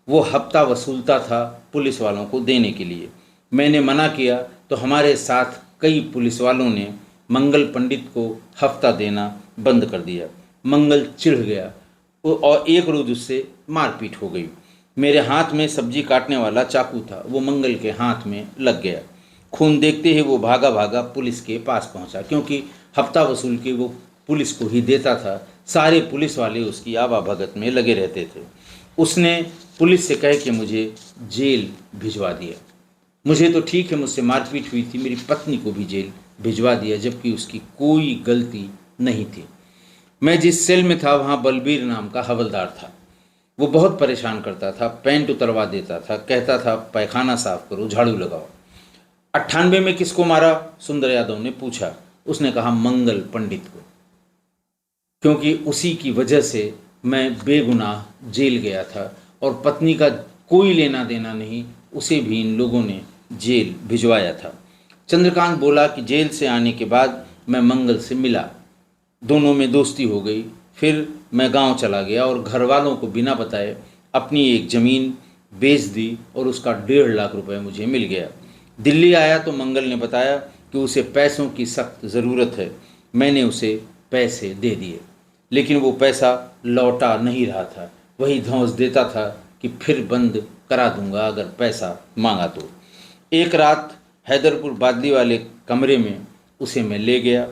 वो हफ्ता वसूलता था पुलिस वालों को देने के लिए। मैंने मना किया तो हमारे साथ कई पुलिस वालों ने मंगल पंडित को हफ्ता देना बंद कर दिया। मंगल चिढ़ गया और एक रोज उससे मारपीट हो गई। मेरे हाथ में सब्जी काटने वाला चाकू था, वो मंगल के हाथ में लग गया। खून देखते ही वो भागा भागा पुलिस के पास पहुंचा, क्योंकि हफ्ता वसूल के वो पुलिस को ही देता था। सारे पुलिस वाले उसकी आवा भगत में लगे रहते थे। उसने पुलिस से कह के मुझे जेल भिजवा दिया। मुझे तो ठीक है, मुझसे मारपीट हुई थी, मेरी पत्नी को भी जेल भिजवा दिया, जबकि उसकी कोई गलती नहीं थी। मैं जिस सेल में था वहाँ बलबीर नाम का हवलदार था। वो बहुत परेशान करता था, पैंट उतरवा देता था, कहता था पैखाना साफ करो, झाड़ू लगाओ। 98 में किसको मारा? सुंदर यादव ने पूछा। उसने कहा मंगल पंडित को, क्योंकि उसी की वजह से मैं बेगुनाह जेल गया था और पत्नी का कोई लेना देना नहीं, उसे भी इन लोगों ने जेल भिजवाया था। चंद्रकांत बोला कि जेल से आने के बाद मैं मंगल से मिला, दोनों में दोस्ती हो गई। फिर मैं गांव चला गया और घर वालों को बिना बताए अपनी एक ज़मीन बेच दी और उसका 1.5 लाख रुपए मुझे मिल गया। दिल्ली आया तो मंगल ने बताया कि उसे पैसों की सख्त ज़रूरत है। मैंने उसे पैसे दे दिए, लेकिन वो पैसा लौटा नहीं रहा था। वही धौंस देता था कि फिर बंद करा दूंगा अगर पैसा मांगा तो। एक रात हैदरपुर बादली वाले कमरे में उसे मैं ले गया,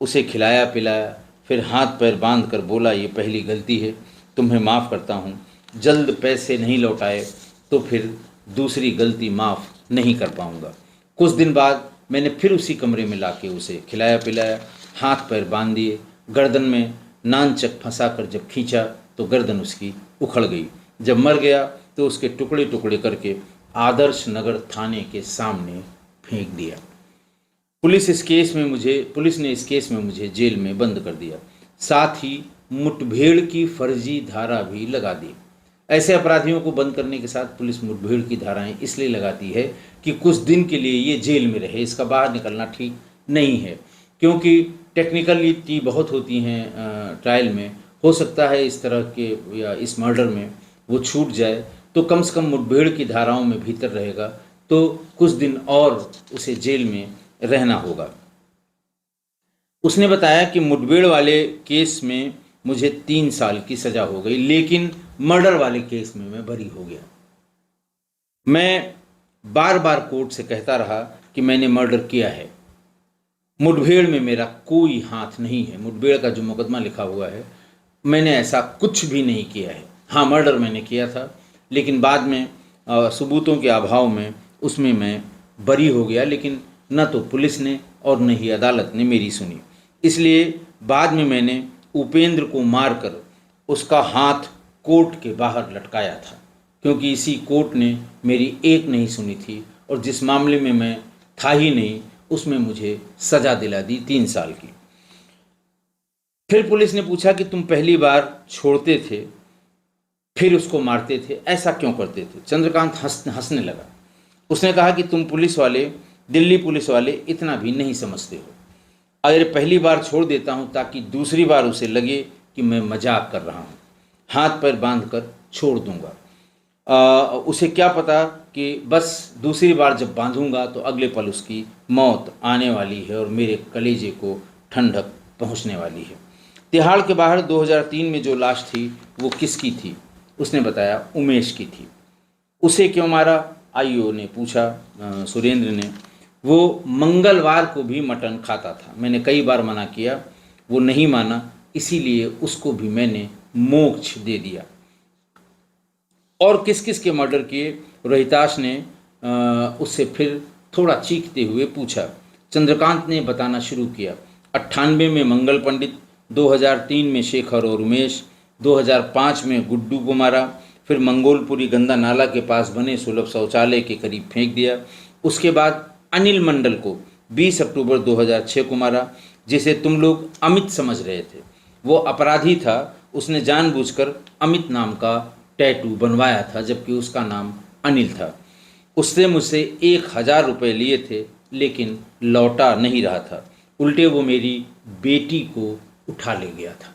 उसे खिलाया पिलाया, फिर हाथ पैर बांध कर बोला, ये पहली गलती है, तुम्हें माफ़ करता हूँ। जल्द पैसे नहीं लौटाए तो फिर दूसरी गलती माफ़ नहीं कर पाऊँगा। कुछ दिन बाद मैंने फिर उसी कमरे में लाके उसे खिलाया पिलाया, हाथ पैर बांध दिए, गर्दन में नानचक फंसा कर जब खींचा तो गर्दन उसकी उखड़ गई। जब मर गया तो उसके टुकड़े टुकड़े करके आदर्श नगर थाने के सामने फेंक दिया। पुलिस ने इस केस में मुझे जेल में बंद कर दिया, साथ ही मुठभेड़ की फर्जी धारा भी लगा दी। ऐसे अपराधियों को बंद करने के साथ पुलिस मुठभेड़ की धाराएं इसलिए लगाती है कि कुछ दिन के लिए ये जेल में रहे, इसका बाहर निकलना ठीक नहीं है, क्योंकि टेक्निकलिटी बहुत होती हैं ट्रायल में। हो सकता है इस तरह के या इस मर्डर में वो छूट जाए, तो कम से कम मुठभेड़ की धाराओं में भीतर रहेगा, तो कुछ दिन और उसे जेल में रहना होगा। उसने बताया कि मुठभेड़ वाले केस में मुझे 3 साल की सज़ा हो गई, लेकिन मर्डर वाले केस में मैं बरी हो गया। मैं बार बार कोर्ट से कहता रहा कि मैंने मर्डर किया है, मुठभेड़ में मेरा कोई हाथ नहीं है। मुठभेड़ का जो मुकदमा लिखा हुआ है, मैंने ऐसा कुछ भी नहीं किया है। हाँ, मर्डर मैंने किया था, लेकिन बाद में सबूतों के अभाव में उसमें मैं बरी हो गया, लेकिन न तो पुलिस ने और न ही अदालत ने मेरी सुनी। इसलिए बाद में मैंने उपेंद्र को मारकर उसका हाथ कोर्ट के बाहर लटकाया था, क्योंकि इसी कोर्ट ने मेरी एक नहीं सुनी थी और जिस मामले में मैं था ही नहीं उसमें मुझे सज़ा दिला दी 3 साल की। फिर पुलिस ने पूछा कि तुम पहली बार छोड़ते थे फिर उसको मारते थे, ऐसा क्यों करते थे? चंद्रकांत हंसने लगा। उसने कहा कि तुम पुलिस वाले, दिल्ली पुलिस वाले इतना भी नहीं समझते हो। अगर पहली बार छोड़ देता हूँ ताकि दूसरी बार उसे लगे कि मैं मजाक कर रहा हूँ, हाथ पैर बांध कर छोड़ दूंगा। उसे क्या पता कि बस दूसरी बार जब बांधूंगा तो अगले पल उसकी मौत आने वाली है और मेरे कलेजे को ठंडक पहुँचने वाली है। तिहाड़ के बाहर 2003 में जो लाश थी वो किसकी थी? उसने बताया उमेश की थी। उसे क्यों मारा? आईओ ने पूछा, सुरेंद्र ने। वो मंगलवार को भी मटन खाता था। मैंने कई बार मना किया, वो नहीं माना, इसीलिए उसको भी मैंने मोक्ष दे दिया। और किस किस के मर्डर किए? रोहिताश ने उससे फिर थोड़ा चीखते हुए पूछा। चंद्रकांत ने बताना शुरू किया। 98 में मंगल पंडित, 2003 में शेखर और उमेश, 2005 में गुड्डू को मारा, फिर मंगोलपुरी गंदा नाला के पास बने सुलभ शौचालय के करीब फेंक दिया। उसके बाद अनिल मंडल को 20 अक्टूबर 2006 को मारा, जिसे तुम लोग अमित समझ रहे थे। वो अपराधी था, उसने जानबूझकर अमित नाम का टैटू बनवाया था, जबकि उसका नाम अनिल था। उसने मुझसे 1000 रुपये लिए थे, लेकिन लौटा नहीं रहा था। उल्टे वो मेरी बेटी को उठा ले गया था।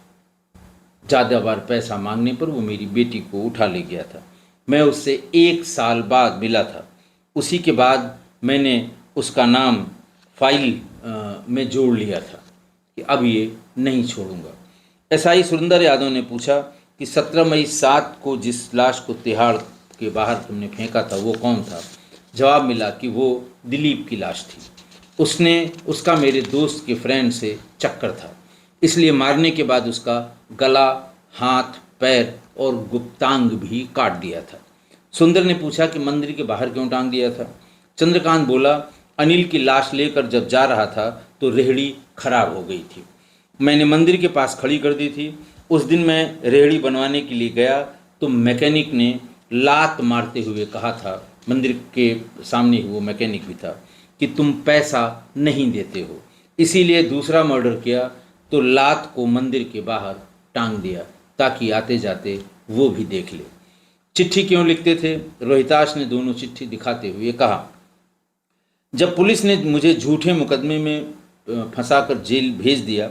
ज़्यादा बार पैसा मांगने पर वो मेरी बेटी को उठा ले गया था। मैं उससे 1 साल बाद मिला था। उसी के बाद मैंने उसका नाम फाइल में जोड़ लिया था कि अब ये नहीं छोड़ूंगा। एसआई सुरेंद्र यादव ने पूछा कि 17 मई 7 को जिस लाश को तिहाड़ के बाहर तुमने फेंका था वो कौन था? जवाब मिला कि वो दिलीप की लाश थी। उसका मेरे दोस्त के फ्रेंड से चक्कर था, इसलिए मारने के बाद उसका गला, हाथ, पैर और गुप्तांग भी काट दिया था। सुंदर ने पूछा कि मंदिर के बाहर क्यों टांग दिया था। चंद्रकांत बोला, अनिल की लाश लेकर जब जा रहा था तो रेहड़ी खराब हो गई थी। मैंने मंदिर के पास खड़ी कर दी थी। उस दिन मैं रेहड़ी बनवाने के लिए गया तो मैकेनिक ने लात मारते हुए कहा था, मंदिर के सामने ही वो मैकेनिक भी था, कि तुम पैसा नहीं देते हो, इसीलिए दूसरा मर्डर किया तो लात को मंदिर के बाहर टांग दिया ताकि आते जाते वो भी देख ले। चिट्ठी क्यों लिखते थे? रोहिताश ने दोनों चिट्ठी दिखाते हुए कहा, जब पुलिस ने मुझे झूठे मुकदमे में फंसाकर जेल भेज दिया,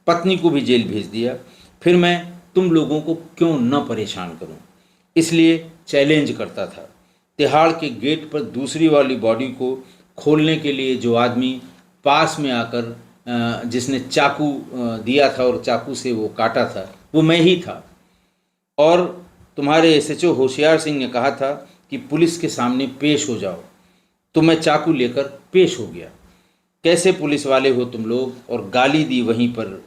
पत्नी को भी जेल भेज दिया, फिर मैं तुम लोगों को क्यों न परेशान करूं, इसलिए चैलेंज करता था। तिहाड़ के गेट पर दूसरी वाली बॉडी को खोलने के लिए जो आदमी पास में आकर जिसने चाकू दिया था और चाकू से वो काटा था, वो मैं ही था। और तुम्हारे एसएचओ होशियार सिंह ने कहा था कि पुलिस के सामने पेश हो जाओ, तो मैं चाकू लेकर पेश हो गया। कैसे पुलिस वाले हो तुम लोग? और गाली दी वहीं पर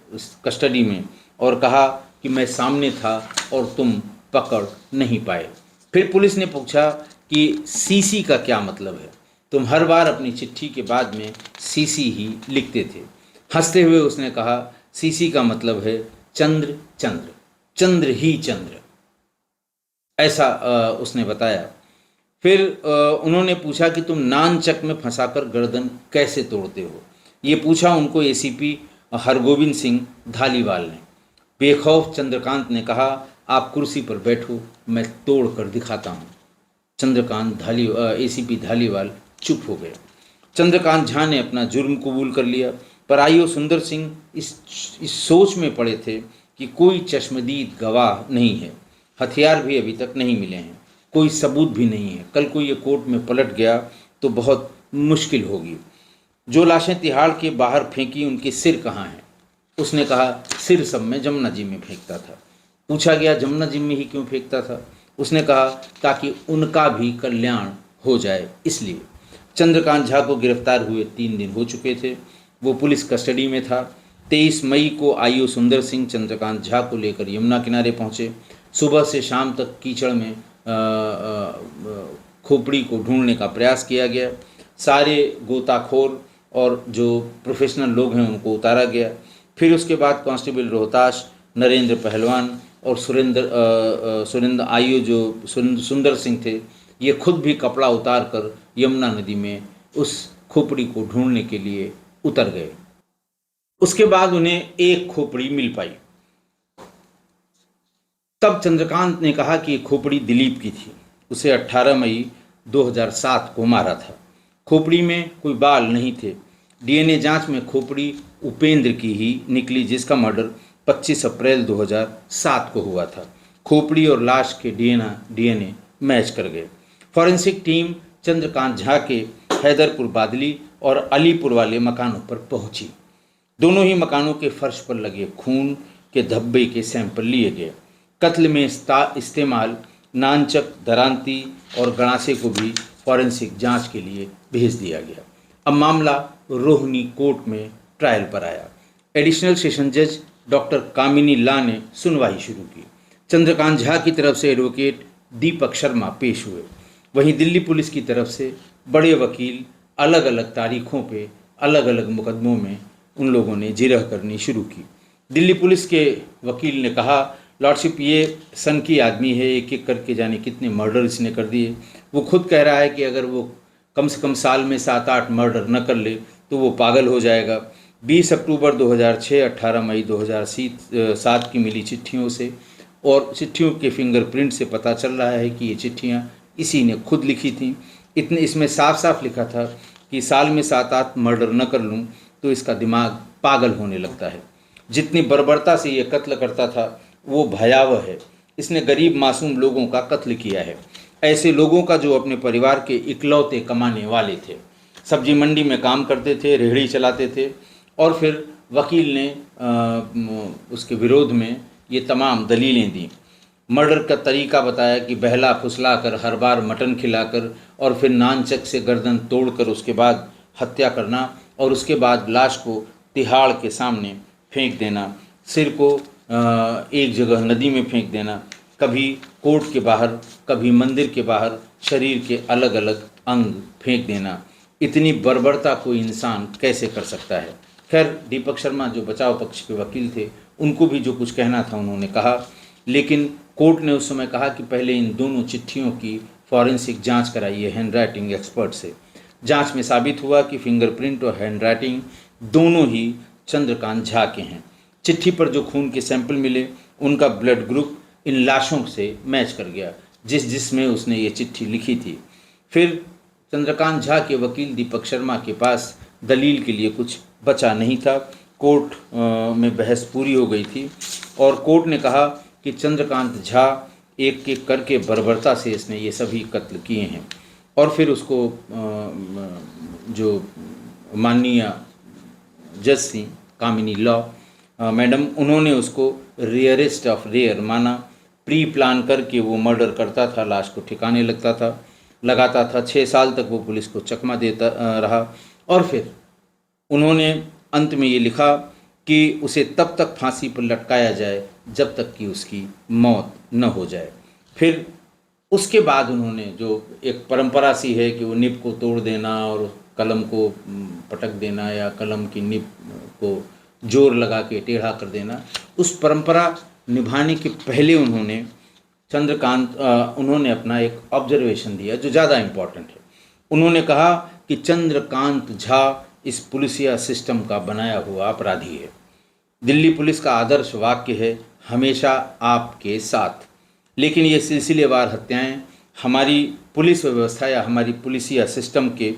कस्टडी में और कहा कि मैं सामने था और तुम पकड़ नहीं पाए। फिर पुलिस ने पूछा कि सीसी का क्या मतलब है? तुम हर बार अपनी चिट्ठी के बाद में सीसी ही लिखते थे। हंसते हुए उसने कहा, सीसी का मतलब है चंद्र, चंद्र, चंद्र ही चंद्र, ऐसा उसने बताया। फिर उन्होंने पूछा कि तुम नानचक में फंसाकर गर्दन कैसे तोड़ते हो? ये पूछा उनको एसीपी हरगोविंद सिंह धालीवाल ने। बेखौफ चंद्रकांत ने कहा, आप कुर्सी पर बैठो, मैं तोड़ कर दिखाता हूँ। चंद्रकांत एसीपी धालीवाल चुप हो गए। चंद्रकांत झा ने अपना जुर्म कबूल कर लिया, पर आईओ सुंदर सिंह इस सोच में पड़े थे कि कोई चश्मदीद गवाह नहीं है, हथियार भी अभी तक नहीं मिले हैं, कोई सबूत भी नहीं है। कल को ये कोर्ट में पलट गया तो बहुत मुश्किल होगी। जो लाशें तिहाड़ के बाहर फेंकी उनके सिर कहाँ हैं? उसने कहा, सिर सब में जमुना जी में फेंकता था। पूछा गया, जमुना जी में ही क्यों फेंकता था? उसने कहा, ताकि उनका भी कल्याण हो जाए, इसलिए। चंद्रकांत झा को गिरफ्तार हुए 3 दिन हो चुके थे। वो पुलिस कस्टडी में था। 23 मई को आईओ सुंदर सिंह चंद्रकांत झा को लेकर यमुना किनारे पहुँचे। सुबह से शाम तक कीचड़ में खोपड़ी को ढूंढने का प्रयास किया गया। सारे गोताखोर और जो प्रोफेशनल लोग हैं उनको उतारा गया। फिर उसके बाद कांस्टेबल रोहताश, नरेंद्र पहलवान और सुरेंद्र आईओ जो सुंदर सिंह थे, ये खुद भी कपड़ा उतार कर यमुना नदी में उस खोपड़ी को ढूंढने के लिए उतर गए। उसके बाद उन्हें एक खोपड़ी मिल पाई। तब चंद्रकांत ने कहा कि खोपड़ी दिलीप की थी। उसे 18 मई 2007 को मारा था। खोपड़ी में कोई बाल नहीं थे। डीएनए जांच में खोपड़ी उपेंद्र की ही निकली, जिसका मर्डर 25 अप्रैल 2007 को हुआ था। खोपड़ी और लाश के डीएनए मैच कर गए। फॉरेंसिक टीम चंद्रकांत झा के हैदरपुर बादली और अलीपुर वाले मकानों पर पहुंची। दोनों ही मकानों के फर्श पर लगे खून के धब्बे के सैंपल लिए गए। कत्ल में इस्तेमाल नानचक, दरांती और गणासे को भी फॉरेंसिक जांच के लिए भेज दिया गया। अब मामला रोहिणी कोर्ट में ट्रायल पर आया। एडिशनल सेशन जज डॉक्टर कामिनी ला ने सुनवाई शुरू की। चंद्रकांत झा की तरफ से एडवोकेट दीपक शर्मा पेश हुए। वहीं दिल्ली पुलिस की तरफ से बड़े वकील अलग अलग तारीखों पे अलग अलग मुकदमों में उन लोगों ने जिरह करनी शुरू की। दिल्ली पुलिस के वकील ने कहा, लॉर्डशिप, ये सन की आदमी है, एक एक करके जाने कितने मर्डर इसने कर दिए। वो खुद कह रहा है कि अगर वो कम से कम साल में 7-8 मर्डर न कर ले तो वो पागल हो जाएगा। 20 अक्टूबर 2006, 18 मई 2007 की मिली चिट्ठियों से और चिट्ठियों के फिंगरप्रिंट से पता चल रहा है कि ये चिट्ठियाँ इसी ने खुद लिखी थीं। इसमें साफ साफ लिखा था कि साल में 7-8 मर्डर न कर लूँ तो इसका दिमाग पागल होने लगता है। जितनी बर्बरता से ये कत्ल करता था वो भयावह है। इसने गरीब मासूम लोगों का कत्ल किया है, ऐसे लोगों का जो अपने परिवार के इकलौते कमाने वाले थे। सब्जी मंडी में काम करते थे, रेहड़ी चलाते थे और फिर वकील ने उसके विरोध में ये तमाम दलीलें दी। मर्डर का तरीका बताया कि बहला फुसला कर, हर बार मटन खिलाकर और फिर नानचक से गर्दन तोड़कर उसके बाद हत्या करना और उसके बाद लाश को तिहाड़ के सामने फेंक देना, सिर को एक जगह नदी में फेंक देना, कभी कोर्ट के बाहर, कभी मंदिर के बाहर शरीर के अलग अलग अंग फेंक देना, इतनी बर्बरता कोई इंसान कैसे कर सकता है। खैर, दीपक शर्मा जो बचाव पक्ष के वकील थे, उनको भी जो कुछ कहना था उन्होंने कहा, लेकिन कोर्ट ने उस समय कहा कि पहले इन दोनों चिट्ठियों की फॉरेंसिक जांच कराइए हैंडराइटिंग एक्सपर्ट से। जांच में साबित हुआ कि फिंगरप्रिंट और हैंडराइटिंग दोनों ही चंद्रकांत झा के हैं। चिट्ठी पर जो खून के सैंपल मिले, उनका ब्लड ग्रुप इन लाशों से मैच कर गया जिसमें उसने ये चिट्ठी लिखी थी। फिर चंद्रकांत झा के वकील दीपक शर्मा के पास दलील के लिए कुछ बचा नहीं था। कोर्ट में बहस पूरी हो गई थी और कोर्ट ने कहा कि चंद्रकांत झा एक एक करके बर्बरता से इसने ये सभी कत्ल किए हैं। और फिर उसको जो माननीय जज थी कामिनी लॉ मैडम, उन्होंने उसको रेयरेस्ट ऑफ रेयर माना। प्री प्लान करके वो मर्डर करता था, लाश को ठिकाने लगाता था। 6 साल तक वो पुलिस को चकमा देता रहा और फिर उन्होंने अंत में ये लिखा कि उसे तब तक फांसी पर लटकाया जाए जब तक कि उसकी मौत न हो जाए। फिर उसके बाद उन्होंने जो एक परंपरा सी है कि वो निब को तोड़ देना और कलम को पटक देना या कलम की निब को जोर लगा के टेढ़ा कर देना, उस परंपरा निभाने के पहले उन्होंने अपना एक ऑब्जर्वेशन दिया जो ज़्यादा इम्पॉर्टेंट है। उन्होंने कहा कि चंद्रकांत झा इस पुलिसिया सिस्टम का बनाया हुआ अपराधी है। दिल्ली पुलिस का आदर्श वाक्य है, हमेशा आपके साथ। लेकिन ये सिलसिलेवार हत्याएं हमारी पुलिस व्यवस्था या हमारी पुलिसिया सिस्टम के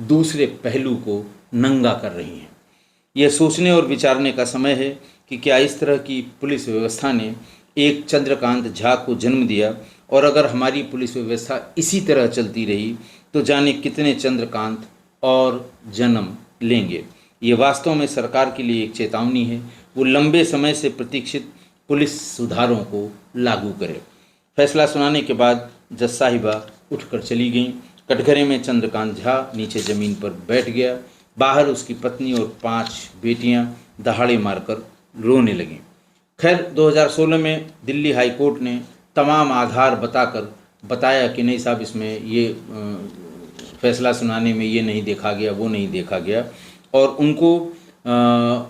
दूसरे पहलू को नंगा कर रही हैं। यह सोचने और विचारने का समय है कि क्या इस तरह की पुलिस व्यवस्था ने एक चंद्रकांत झा को जन्म दिया, और अगर हमारी पुलिस व्यवस्था इसी तरह चलती रही तो जाने कितने चंद्रकांत और जन्म लेंगे। ये वास्तव में सरकार के लिए एक चेतावनी है, वो लंबे समय से प्रतीक्षित पुलिस सुधारों को लागू करे। फैसला सुनाने के बाद जज साहिबा उठकर चली गईं। कटघरे में चंद्रकांत झा नीचे ज़मीन पर बैठ गया। बाहर उसकी पत्नी और 5 बेटियां दहाड़े मारकर रोने लगीं। खैर, 2016 में दिल्ली हाई कोर्ट ने तमाम आधार बताया कि नहीं साहब, इसमें ये फैसला सुनाने में ये नहीं देखा गया, वो नहीं देखा गया, और उनको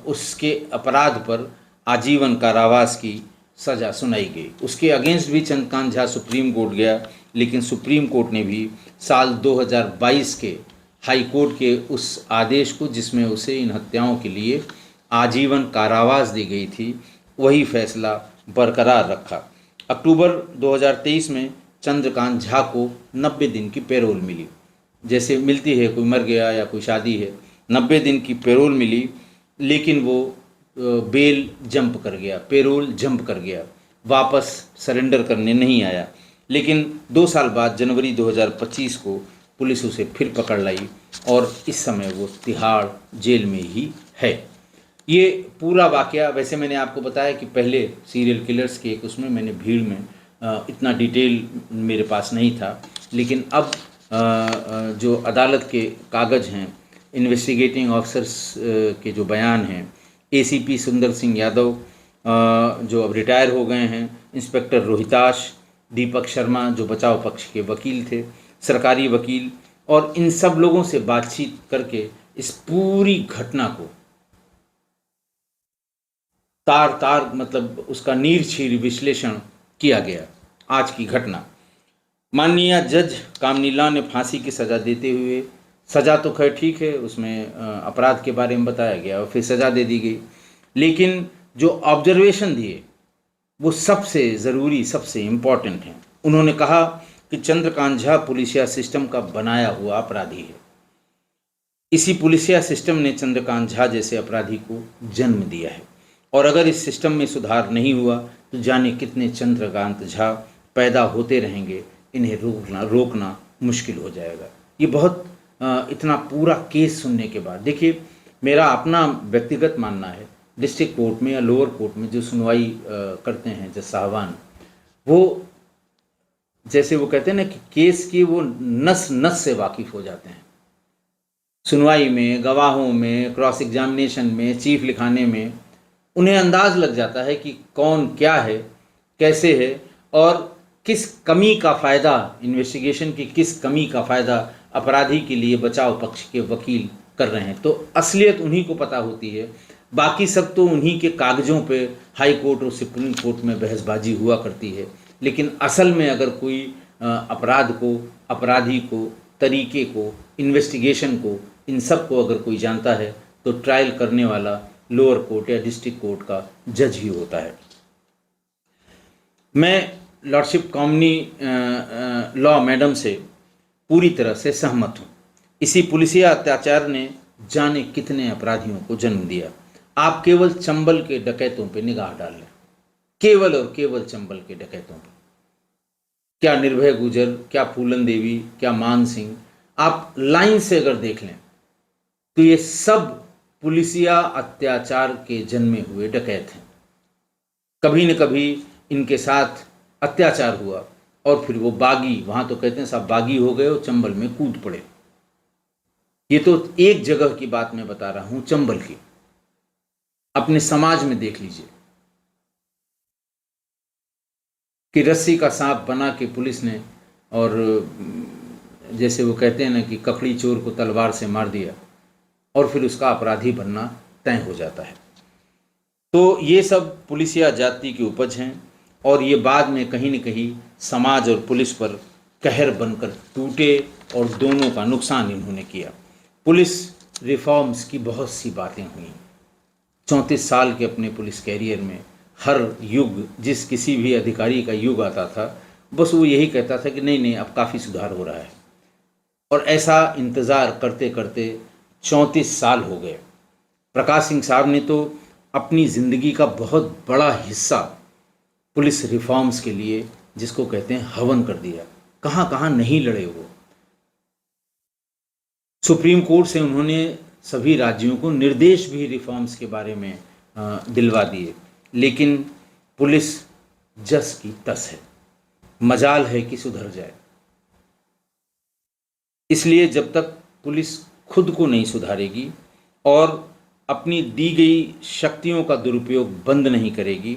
उसके अपराध पर आजीवन कारावास की सज़ा सुनाई गई। उसके अगेंस्ट भी चंद्रकांत झा सुप्रीम कोर्ट गया, लेकिन सुप्रीम कोर्ट ने भी साल 2022 के हाई कोर्ट के उस आदेश को, जिसमें उसे इन हत्याओं के लिए आजीवन कारावास दी गई थी, वही फैसला बरकरार रखा। अक्टूबर 2023 में चंद्रकांत झा को 90 दिन की पैरोल मिली। जैसे मिलती है, कोई मर गया या कोई शादी है, 90 दिन की पैरोल मिली, लेकिन वो बेल जंप कर गया, पैरोल जंप कर गया, वापस सरेंडर करने नहीं आया। लेकिन 2 साल बाद जनवरी 2025 को पुलिस उसे फिर पकड़ लाई और इस समय वो तिहाड़ जेल में ही है। ये पूरा वाकया, वैसे मैंने आपको बताया कि पहले सीरियल किलर्स के एक उसमें मैंने भीड़ में इतना डिटेल मेरे पास नहीं था, लेकिन अब जो अदालत के कागज़ हैं, इन्वेस्टिगेटिंग ऑफिसर्स के जो बयान हैं, एसीपी सुंदर सिंह यादव जो अब रिटायर हो गए हैं, इंस्पेक्टर रोहिताश, दीपक शर्मा जो बचाव पक्ष के वकील थे, सरकारी वकील, और इन सब लोगों से बातचीत करके इस पूरी घटना को तार मतलब उसका नीर-छीर विश्लेषण किया गया। आज की घटना, माननीय जज कामिनी लॉ ने फांसी की सज़ा देते हुए, सज़ा तो खैर ठीक है, उसमें अपराध के बारे में बताया गया और फिर सज़ा दे दी गई, लेकिन जो ऑब्जर्वेशन दिए वो सबसे ज़रूरी, सबसे इम्पॉर्टेंट हैं। उन्होंने कहा कि चंद्रकांत झा पुलिसिया सिस्टम का बनाया हुआ अपराधी है। इसी पुलिसिया सिस्टम ने चंद्रकांत झा जैसे अपराधी को जन्म दिया है, और अगर इस सिस्टम में सुधार नहीं हुआ तो जाने कितने चंद्रकांत झा पैदा होते रहेंगे, इन्हें रोकना मुश्किल हो जाएगा। ये बहुत इतना पूरा केस सुनने के बाद, देखिए, मेरा अपना व्यक्तिगत मानना है, डिस्ट्रिक्ट कोर्ट में या लोअर कोर्ट में जो सुनवाई करते हैं जज साहबान, वो जैसे वो कहते हैं ना कि केस की वो नस नस से वाकिफ़ हो जाते हैं। सुनवाई में, गवाहों में, क्रॉस एग्जामिनेशन में, चीफ लिखाने में उन्हें अंदाज़ लग जाता है कि कौन क्या है, कैसे है, और किस कमी का फ़ायदा, इन्वेस्टिगेशन की किस कमी का फ़ायदा अपराधी के लिए बचाव पक्ष के वकील कर रहे हैं। तो असलियत उन्हीं को पता होती है, बाकी सब तो उन्हीं के कागज़ों पे हाई कोर्ट और सुप्रीम कोर्ट में बहसबाजी हुआ करती है। लेकिन असल में अगर कोई अपराध को, अपराधी को, तरीके को, इन्वेस्टिगेशन को, इन सब को अगर कोई जानता है तो ट्रायल करने वाला लोअर कोर्ट या डिस्ट्रिक्ट कोर्ट का जज ही होता है। मैं लॉर्डशिप कॉमनी लॉ मैडम से पूरी तरह से सहमत हूँ। इसी पुलिसिया अत्याचार ने जाने कितने अपराधियों को जन्म दिया। आप केवल चंबल के डकैतों पे निगाह डाल लें, केवल और केवल चंबल के डकैतों पे। क्या निर्भय गुजर, क्या फूलन देवी, क्या मान सिंह, आप लाइन से अगर देख लें तो ये सब पुलिसिया अत्याचार के जन्मे हुए डकैत हैं। कभी न कभी इनके साथ अत्याचार हुआ और फिर वो बागी, वहाँ तो कहते हैं साहब बागी हो गए और चंबल में कूद पड़े। ये तो एक जगह की बात मैं बता रहा हूँ, चंबल की। अपने समाज में देख लीजिए कि रस्सी का सांप बना के पुलिस ने, और जैसे वो कहते हैं ना कि ककड़ी चोर को तलवार से मार दिया और फिर उसका अपराधी बनना तय हो जाता है। तो ये सब पुलिसिया जाति की उपज हैं और ये बाद में कहीं न कहीं समाज और पुलिस पर कहर बनकर टूटे और दोनों का नुकसान इन्होंने किया। पुलिस रिफॉर्म्स की बहुत सी बातें हुई। 34 साल के अपने पुलिस कैरियर में हर युग, जिस किसी भी अधिकारी का युग आता था, बस वो यही कहता था कि नहीं नहीं अब काफ़ी सुधार हो रहा है। और ऐसा इंतज़ार करते करते 34 साल हो गए। प्रकाश सिंह साहब ने तो अपनी ज़िंदगी का बहुत बड़ा हिस्सा पुलिस रिफॉर्म्स के लिए, जिसको कहते हैं, हवन कर दिया। कहाँ कहाँ नहीं लड़े वो। सुप्रीम कोर्ट से उन्होंने सभी राज्यों को निर्देश भी रिफॉर्म्स के बारे में दिलवा दिए, लेकिन पुलिस जस की तस है, मजाल है कि सुधर जाए। इसलिए जब तक पुलिस खुद को नहीं सुधारेगी और अपनी दी गई शक्तियों का दुरुपयोग बंद नहीं करेगी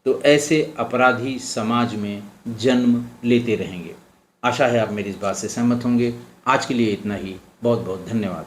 तो ऐसे अपराधी समाज में जन्म लेते रहेंगे। आशा है आप मेरी इस बात से सहमत होंगे। आज के लिए इतना ही। बहुत बहुत धन्यवाद।